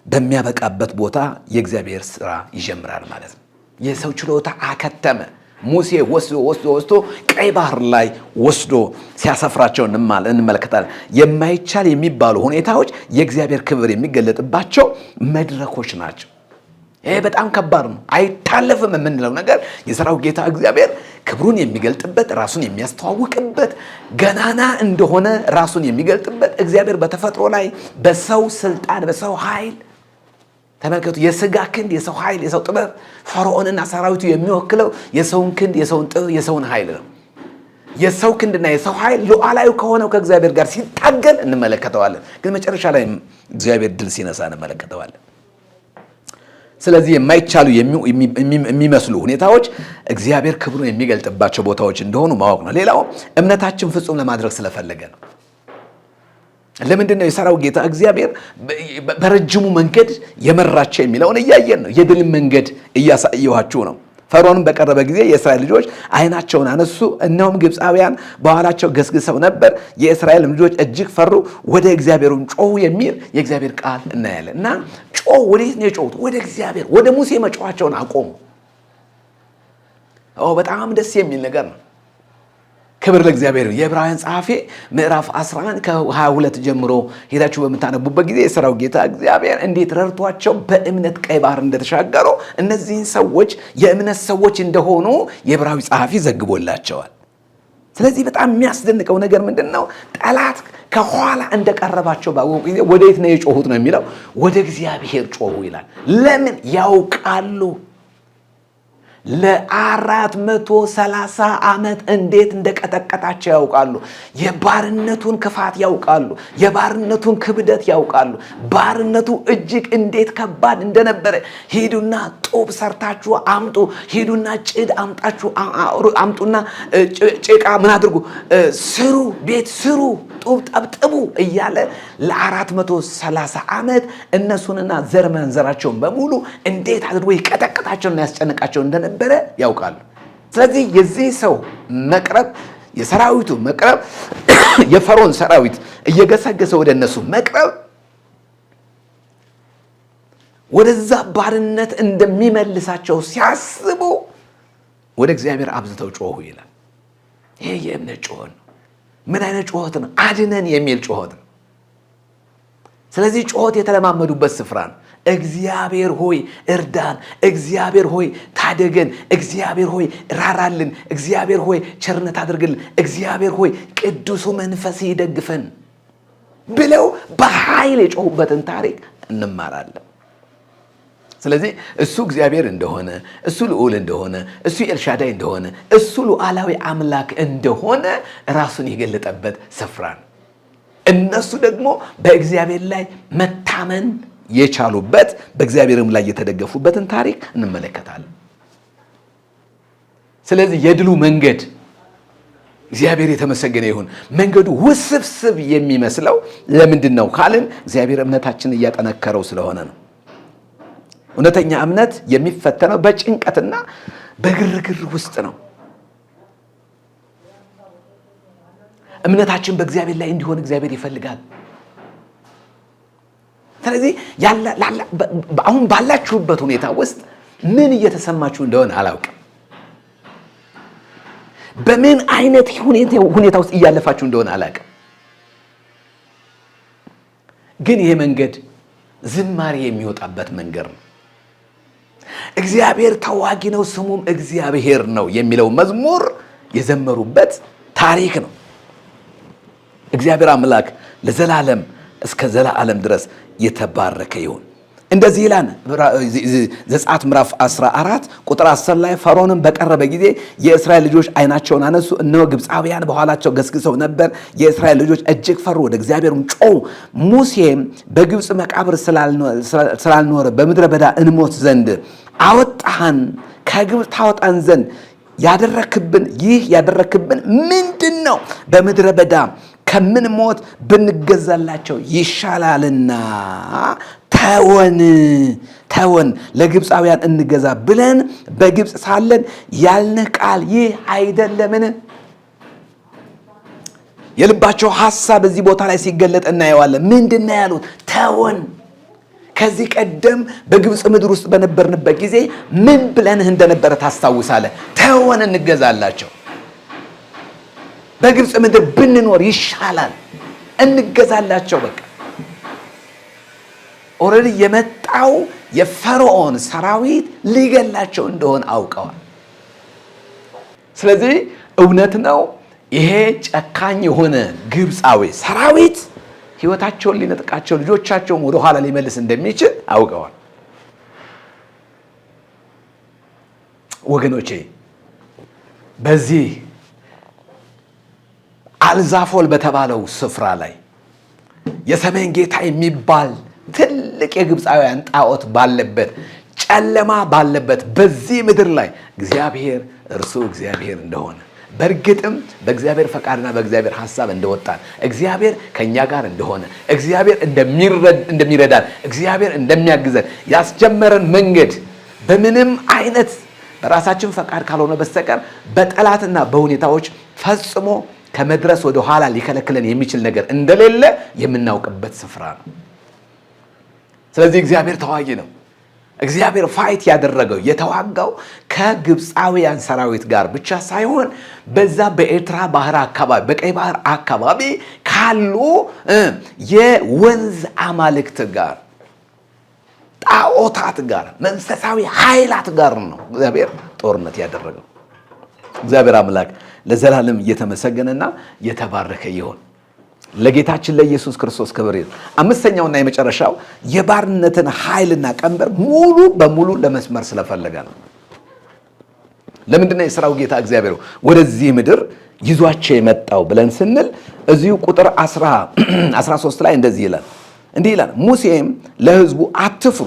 በሚያበቃበት ቦታ የእግዚአብሔር ስራ ይጀምራል ማለት ነው። የሰው ችሎታ አከተመ። ሙሴ ወስዶ ቀይ ባህር ላይ ወስዶ ሲያሰፍራቸው እንመለከታለን። የማይቻል የሚባሉ ሁኔታዎች የእግዚአብሔር ክብር የሚገለጥባቸው መድረኮች ናቸው። ይሄ በጣም ከባድ ነው። አይታለፍም የምንለው ነገር የሰራዊት ጌታ እግዚአብሔር ክብሩን የሚገልጥበት፣ ራሱን የሚያስተዋውቅበት፣ ገናና እንደሆነ ራሱን የሚገልጥበት እግዚአብሔር በተፈጥሮ ላይ በሰው ስልጣን፣ በሰው ኃይል ተመልከቱ። የስጋ ክንድ፣ የሰው ኃይል፣ የሰው ጥበብ ፈርዖንና ሰራዊቱ የሚወክለው የሰውን ክንድ፣ የሰውን ጥበብ፣ የሰውን ኃይል ነው። የሰው ክንድና የሰው ኃይል ሉዓላዊ ከሆነው ከእግዚአብሔር ጋር ሲታገል እንመለከተዋለን። ግን መጨረሻ ላይ እግዚአብሔር ድል ሲነሳ እንመለከተዋለን። ስለዚህ የማይቻሉ የሚመስሉ ሁኔታዎች እግዚአብሔር ክብሩን የሚገልጥባቸው ቦታዎች እንደሆኑ ማወቅ ነው። ሌላው እምነታችን ፍጹም ለማድረግ ስለፈለገ ነው። ለምንድን ነው የሰራዊት ጌታ እግዚአብሔር በረጅሙ መንገድ የመራቸው የሚለውን እያየን ነው። የድል መንገድ እያሳየኋችሁ ነው። ፈርዖንም በቀረበ ጊዜ የእስራኤል ልጆች ዓይናቸውን አነሱ፣ እነሆም ግብፃውያን በኋላቸው ገስግሰው ነበር። የእስራኤል ልጆች እጅግ ፈሩ፣ ወደ እግዚአብሔርም ጮሁ የሚል የእግዚአብሔር ቃል እናያለን። እና ጮሁ፣ ወዴት ነው የጮሁት? ወደ እግዚአብሔር። ወደ ሙሴ መጮኋቸውን አቆሙ። በጣም ደስ የሚል ነገር ነው። ክብር ለእግዚአብሔር። የዕብራውያን ጸሐፊ ምዕራፍ 11 ከ22 ጀምሮ ሄዳችሁ በምታነቡበት ጊዜ የሰራዊት ጌታ እግዚአብሔር እንዴት ረድቷቸው በእምነት ቀይ ባህር እንደተሻገሩ እነዚህን ሰዎች የእምነት ሰዎች እንደሆኑ የዕብራዊ ጸሐፊ ዘግቦላቸዋል። ስለዚህ በጣም የሚያስደንቀው ነገር ምንድን ነው? ጠላት ከኋላ እንደቀረባቸው ባወቁ ጊዜ ወዴት ነው የጮሁት ነው የሚለው? ወደ እግዚአብሔር ጮሁ ይላል። ለምን? ያውቃሉ። ለ430 ዓመት እንዴት እንደቀጠቀጣቸው ያውቃሉ። የባርነቱን ክፋት ያውቃሉ። የባርነቱን ክብደት ያውቃሉ። ባርነቱ እጅግ እንዴት ከባድ እንደነበረ። ሂዱና ጡብ ሰርታችሁ አምጡ፣ ሂዱና ጭድ አምጡና ጭቃ ምን አድርጉ፣ ስሩ፣ ቤት ስሩ፣ ጡብ ጠብጥቡ እያለ ለ430 ዓመት እነሱንና ዘር መንዘራቸውን በሙሉ እንዴት አድርጎ ይቀጠቅጣቸውና ያስጨንቃቸው እንደነበረ ያውቃሉ። ስለዚህ የዚህ ሰው መቅረብ፣ የሰራዊቱ መቅረብ፣ የፈርዖን ሰራዊት እየገሰገሰ ወደ እነሱ መቅረብ ወደዛ ባርነት እንደሚመልሳቸው ሲያስቡ ወደ እግዚአብሔር አብዝተው ጮኹ ይላል። ይሄ የእምነት ጩኸት ነው። ምን አይነት ጩኸት ነው? አድነን የሚል ጩኸት ነው። ስለዚህ ጩኸት የተለማመዱበት ስፍራ ነው። እግዚአብሔር ሆይ እርዳን፣ እግዚአብሔር ሆይ ታደገን፣ እግዚአብሔር ሆይ ራራልን፣ እግዚአብሔር ሆይ ቸርነት አድርግልን፣ እግዚአብሔር ሆይ ቅዱሱ መንፈስ ይደግፈን ብለው በኃይል የጮሁበትን ታሪክ እንማራለን። ስለዚህ እሱ እግዚአብሔር እንደሆነ፣ እሱ ልዑል እንደሆነ፣ እሱ ኤልሻዳይ እንደሆነ፣ እሱ ሉዓላዊ አምላክ እንደሆነ ራሱን የገለጠበት ስፍራ ነው። እነሱ ደግሞ በእግዚአብሔር ላይ መታመን የቻሉበት በእግዚአብሔርም ላይ የተደገፉበትን ታሪክ እንመለከታለን። ስለዚህ የድሉ መንገድ እግዚአብሔር የተመሰገነ ይሁን። መንገዱ ውስብስብ የሚመስለው ለምንድን ነው ካልን እግዚአብሔር እምነታችንን እያጠነከረው ስለሆነ ነው። እውነተኛ እምነት የሚፈተነው በጭንቀትና በግርግር ውስጥ ነው። እምነታችን በእግዚአብሔር ላይ እንዲሆን እግዚአብሔር ይፈልጋል። ስለዚህ አሁን ባላችሁበት ሁኔታ ውስጥ ምን እየተሰማችሁ እንደሆነ አላውቅም። በምን አይነት ሁኔታ ውስጥ እያለፋችሁ እንደሆነ አላውቅም። ግን ይሄ መንገድ ዝማሬ የሚወጣበት መንገድ ነው። እግዚአብሔር ተዋጊ ነው፣ ስሙም እግዚአብሔር ነው የሚለው መዝሙር የዘመሩበት ታሪክ ነው። እግዚአብሔር አምላክ ለዘላለም እስከ ዘላለም ድረስ የተባረከ ይሁን። እንደዚህ ይላል ዘጸአት ምዕራፍ 14 ቁጥር 10 ላይ ፈርዖንም በቀረበ ጊዜ የእስራኤል ልጆች ዓይናቸውን አነሱ፣ እነሆ ግብፃውያን በኋላቸው ገስግሰው ነበር። የእስራኤል ልጆች እጅግ ፈሩ፣ ወደ እግዚአብሔርም ጮኹ። ሙሴም በግብፅ መቃብር ስላልኖረ በምድረ በዳ እንሞት ዘንድ አወጣህን፣ ከግብፅ ታወጣን ዘንድ ይህ ያደረክብን ምንድን ነው? በምድረ በዳ ከምንሞት ብንገዛላቸው ይሻላልና ተወን ለግብፃውያን እንገዛ ብለን በግብፅ ሳለን ያልንህ ቃል ይህ አይደለምን? የልባቸው ሐሳብ እዚህ ቦታ ላይ ሲገለጥ እናየዋለን። ምንድን ነው ያሉት? ተወን። ከዚህ ቀደም በግብፅ ምድር ውስጥ በነበርንበት ጊዜ ምን ብለንህ እንደነበረ ታስታውሳለህ? ተወን እንገዛላቸው። በግብፅ ምድር ብንኖር ይሻላል፣ እንገዛላቸው። በቃ ኦልሬዲ የመጣው የፈርዖን ሰራዊት ሊገላቸው እንደሆነ አውቀዋል። ስለዚህ እውነት ነው ይሄ ጨካኝ የሆነ ግብፃዊ ሰራዊት ሕይወታቸውን ሊነጥቃቸው፣ ልጆቻቸውን ወደ ኋላ ሊመልስ እንደሚችል አውቀዋል። ወገኖቼ በዚህ አልዛፎል በተባለው ስፍራ ላይ የሰሜን ጌታ የሚባል ትልቅ የግብፃውያን ጣዖት ባለበት ጨለማ ባለበት በዚህ ምድር ላይ እግዚአብሔር እርሱ እግዚአብሔር እንደሆነ በእርግጥም በእግዚአብሔር ፈቃድና በእግዚአብሔር ሐሳብ እንደወጣን እግዚአብሔር ከኛ ጋር እንደሆነ እግዚአብሔር እንደሚረዳን እግዚአብሔር እንደሚያግዘን ያስጀመረን መንገድ በምንም አይነት በራሳችን ፈቃድ ካልሆነ በስተቀር በጠላትና በሁኔታዎች ፈጽሞ ከመድረስ ወደ ኋላ ሊከለክለን የሚችል ነገር እንደሌለ የምናውቅበት ስፍራ ነው። ስለዚህ እግዚአብሔር ተዋጊ ነው። እግዚአብሔር ፋይት ያደረገው የተዋጋው ከግብፃውያን ሰራዊት ጋር ብቻ ሳይሆን በዛ በኤርትራ ባህር አካባቢ በቀይ ባህር አካባቢ ካሉ የወንዝ አማልክት ጋር ጣዖታት ጋር መንፈሳዊ ኃይላት ጋር ነው እግዚአብሔር ጦርነት ያደረገው። እግዚአብሔር አምላክ ለዘላለም እየተመሰገነና የተባረከ ይሁን። ለጌታችን ለኢየሱስ ክርስቶስ ክብር ይሁን። አምስተኛውና የመጨረሻው የባርነትን ኃይልና ቀንበር ሙሉ በሙሉ ለመስመር ስለፈለገ ነው። ለምንድነው የሥራው ጌታ እግዚአብሔር ወደዚህ ምድር ይዟቸው የመጣው ብለን ስንል እዚሁ ቁጥር 13 ላይ እንደዚህ ይላል። እንዲህ ይላል፣ ሙሴም ለሕዝቡ አትፍሩ፣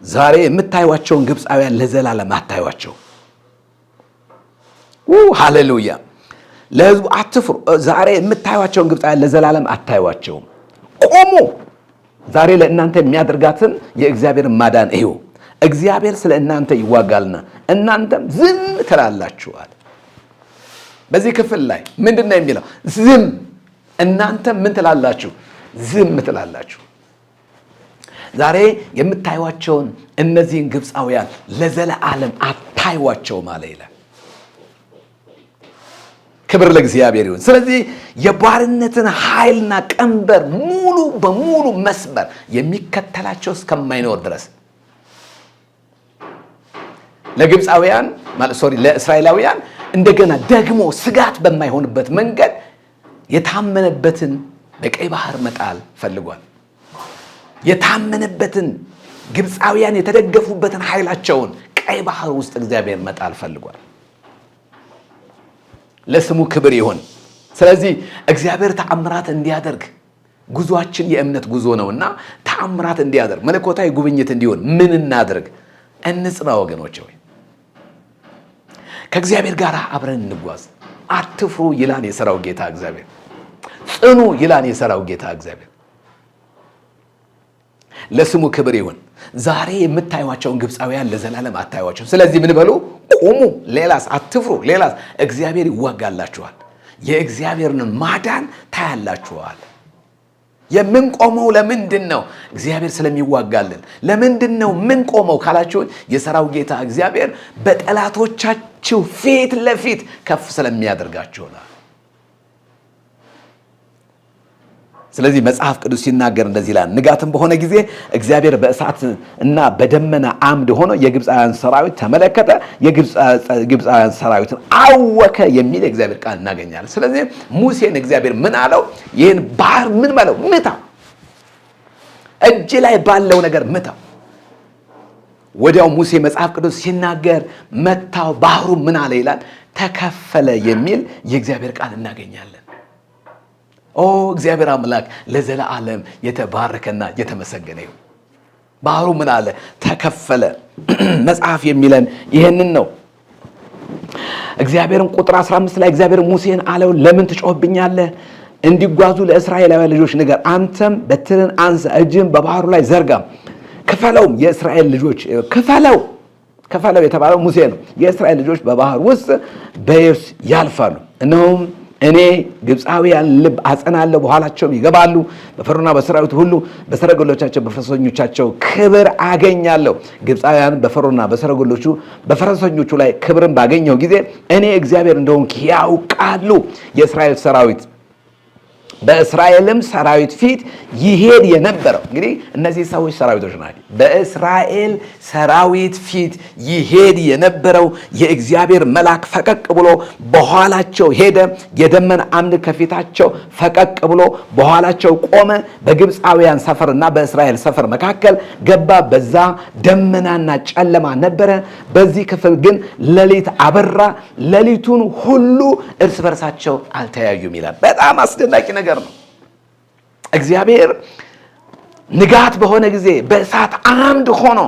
ዛሬ የምታዩዋቸውን ግብፃውያን ለዘላለም አታዩዋቸው። ሃሌሉያ! ለሕዝቡ አትፍሩ፣ ዛሬ የምታዩዋቸውን ግብፃውያን ለዘላለም አታዩዋቸውም። ቆሙ፣ ዛሬ ለእናንተ የሚያደርጋትን የእግዚአብሔርን ማዳን እዩ። እግዚአብሔር ስለ እናንተ ይዋጋልና እናንተም ዝም ትላላችኋል። በዚህ ክፍል ላይ ምንድን ነው የሚለው? ዝም። እናንተም ምን ትላላችሁ? ዝም ትላላችሁ። ዛሬ የምታዩዋቸውን እነዚህን ግብፃውያን ለዘላለም አታዩዋቸውም አለ ይላል። ክብር ለእግዚአብሔር ይሁን። ስለዚህ የባርነትን ኃይልና ቀንበር ሙሉ በሙሉ መስበር የሚከተላቸው እስከማይኖር ድረስ ለእስራኤላውያን እንደገና ደግሞ ስጋት በማይሆንበት መንገድ የታመነበትን በቀይ ባህር መጣል ፈልጓል። የታመነበትን ግብፃውያን የተደገፉበትን ኃይላቸውን ቀይ ባህር ውስጥ እግዚአብሔር መጣል ፈልጓል። ለስሙ ክብር ይሁን። ስለዚህ እግዚአብሔር ተአምራት እንዲያደርግ ጉዟችን የእምነት ጉዞ ነውና ተአምራት እንዲያደርግ መለኮታዊ ጉብኝት እንዲሆን ምን እናድርግ? እንጽና ወገኖች ሆይ ከእግዚአብሔር ጋር አብረን እንጓዝ። አትፍሩ ይላን የሰራው ጌታ እግዚአብሔር። ጽኑ ይላን የሰራው ጌታ እግዚአብሔር። ለስሙ ክብር ይሁን። ዛሬ የምታዩዋቸውን ግብፃውያን ለዘላለም አታዩዋቸው። ስለዚህ ምን በሉ? ቁሙ። ሌላስ? አትፍሩ። ሌላስ? እግዚአብሔር ይዋጋላችኋል። የእግዚአብሔርን ማዳን ታያላችኋል። የምንቆመው ለምንድን ነው? እግዚአብሔር ስለሚዋጋልን። ለምንድን ነው ምን ቆመው ካላችሁን፣ የሰራው ጌታ እግዚአብሔር በጠላቶቻችሁ ፊት ለፊት ከፍ ስለሚያደርጋችሁ ነው። ስለዚህ መጽሐፍ ቅዱስ ሲናገር እንደዚህ ይላል፣ ንጋትም በሆነ ጊዜ እግዚአብሔር በእሳት እና በደመና አምድ ሆኖ የግብፃውያን ሰራዊት ተመለከተ፣ የግብፃውያን ሰራዊትን አወከ የሚል የእግዚአብሔር ቃል እናገኛለን። ስለዚህ ሙሴን እግዚአብሔር ምን አለው? ይህን ባህር ምን በለው? ምታው፣ እጅ ላይ ባለው ነገር ምታው። ወዲያው ሙሴ መጽሐፍ ቅዱስ ሲናገር መታው፣ ባህሩ ምን አለ ይላል? ተከፈለ የሚል የእግዚአብሔር ቃል እናገኛለን። እግዚአብሔር አምላክ ለዘላለም የተባረከና የተመሰገነ ይሁን። ባህሩ ምን አለ? ተከፈለ። መጽሐፍ የሚለን ይሄንን ነው። እግዚአብሔርን ቁጥር 15 ላይ እግዚአብሔር ሙሴን አለው፣ ለምን ትጮህብኛለህ? እንዲጓዙ ለእስራኤላውያን ልጆች ንገር። አንተም በትርን አንሳ፣ እጅህን በባህሩ ላይ ዘርጋ፣ ክፈለውም። የእስራኤል ልጆች ክፈለው የተባለው ሙሴ ነው። የእስራኤል ልጆች በባህር ውስጥ በየብስ ያልፋሉ። እነሆም እኔ ግብፃውያን ልብ አጸናለሁ፣ በኋላቸውም ይገባሉ። በፈርዖንና በሰራዊቱ ሁሉ በሰረገሎቻቸው በፈረሰኞቻቸው ክብር አገኛለሁ። ግብፃውያን በፈርዖንና በፈረሰኞቹ ላይ ክብርን ባገኘው ጊዜ እኔ እግዚአብሔር እንደሆንኩ ያውቃሉ። የእስራኤል ሰራዊት በእስራኤልም ሰራዊት ፊት ይሄድ የነበረው እንግዲህ እነዚህ ሰዎች ሰራዊቶች ናቸው። በእስራኤል ሰራዊት ፊት ይሄድ የነበረው የእግዚአብሔር መልአክ ፈቀቅ ብሎ በኋላቸው ሄደ። የደመና አምድ ከፊታቸው ፈቀቅ ብሎ በኋላቸው ቆመ። በግብፃውያን ሰፈርና በእስራኤል ሰፈር መካከል ገባ። በዛ ደመናና ጨለማ ነበረ። በዚህ ክፍል ግን ሌሊት አበራ። ሌሊቱን ሁሉ እርስ በርሳቸው አልተያዩም ይላል። በጣም አስደናቂ ነገር ነው። እግዚአብሔር ንጋት በሆነ ጊዜ በእሳት አምድ ሆኖ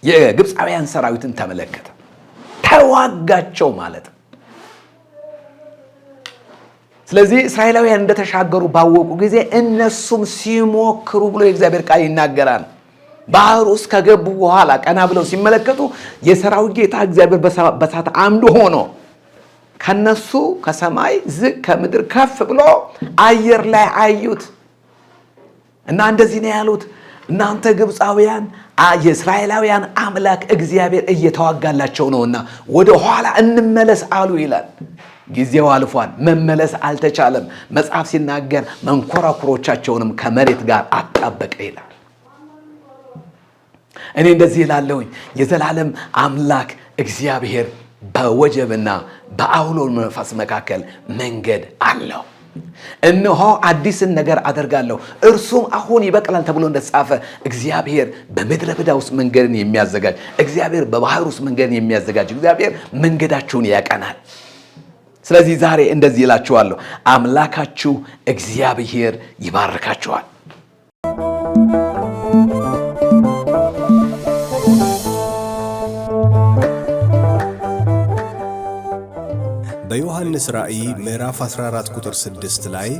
የግብፃውያን ሰራዊትን ተመለከተ፣ ተዋጋቸው ማለት ነው። ስለዚህ እስራኤላውያን እንደተሻገሩ ባወቁ ጊዜ እነሱም ሲሞክሩ ብሎ የእግዚአብሔር ቃል ይናገራል። ባህር ውስጥ ከገቡ በኋላ ቀና ብለው ሲመለከቱ የሰራዊት ጌታ እግዚአብሔር በእሳት አምድ ሆኖ ከነሱ ከሰማይ ዝቅ ከምድር ከፍ ብሎ አየር ላይ አዩት እና እንደዚህ ነው ያሉት፣ እናንተ ግብፃውያን የእስራኤላውያን አምላክ እግዚአብሔር እየተዋጋላቸው ነውና ወደ ኋላ እንመለስ አሉ ይላል። ጊዜው አልፏል፣ መመለስ አልተቻለም። መጽሐፍ ሲናገር መንኮራኩሮቻቸውንም ከመሬት ጋር አጣበቀ ይላል። እኔ እንደዚህ እላለሁኝ፣ የዘላለም አምላክ እግዚአብሔር በወጀብና በአውሎ ነፋስ መካከል መንገድ አለው። እነሆ አዲስን ነገር አደርጋለሁ፣ እርሱም አሁን ይበቅላል ተብሎ እንደተጻፈ እግዚአብሔር በምድረ በዳ ውስጥ መንገድን የሚያዘጋጅ እግዚአብሔር በባህር ውስጥ መንገድን የሚያዘጋጅ እግዚአብሔር መንገዳችሁን ያቀናል። ስለዚህ ዛሬ እንደዚህ እላችኋለሁ፣ አምላካችሁ እግዚአብሔር ይባርካችኋል። በዮሐንስ ራእይ ምዕራፍ 14 ቁጥር 6 ላይ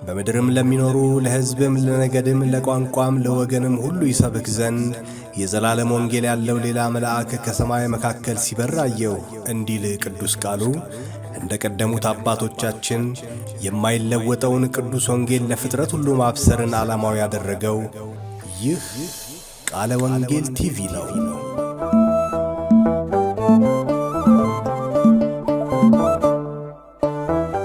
በምድርም ለሚኖሩ ለሕዝብም ለነገድም ለቋንቋም ለወገንም ሁሉ ይሰብክ ዘንድ የዘላለም ወንጌል ያለው ሌላ መልአክ ከሰማይ መካከል ሲበር አየሁ እንዲል ቅዱስ ቃሉ እንደ ቀደሙት አባቶቻችን የማይለወጠውን ቅዱስ ወንጌል ለፍጥረት ሁሉ ማብሰርን ዓላማው ያደረገው ይህ ቃለ ወንጌል ቲቪ ነው። ነው።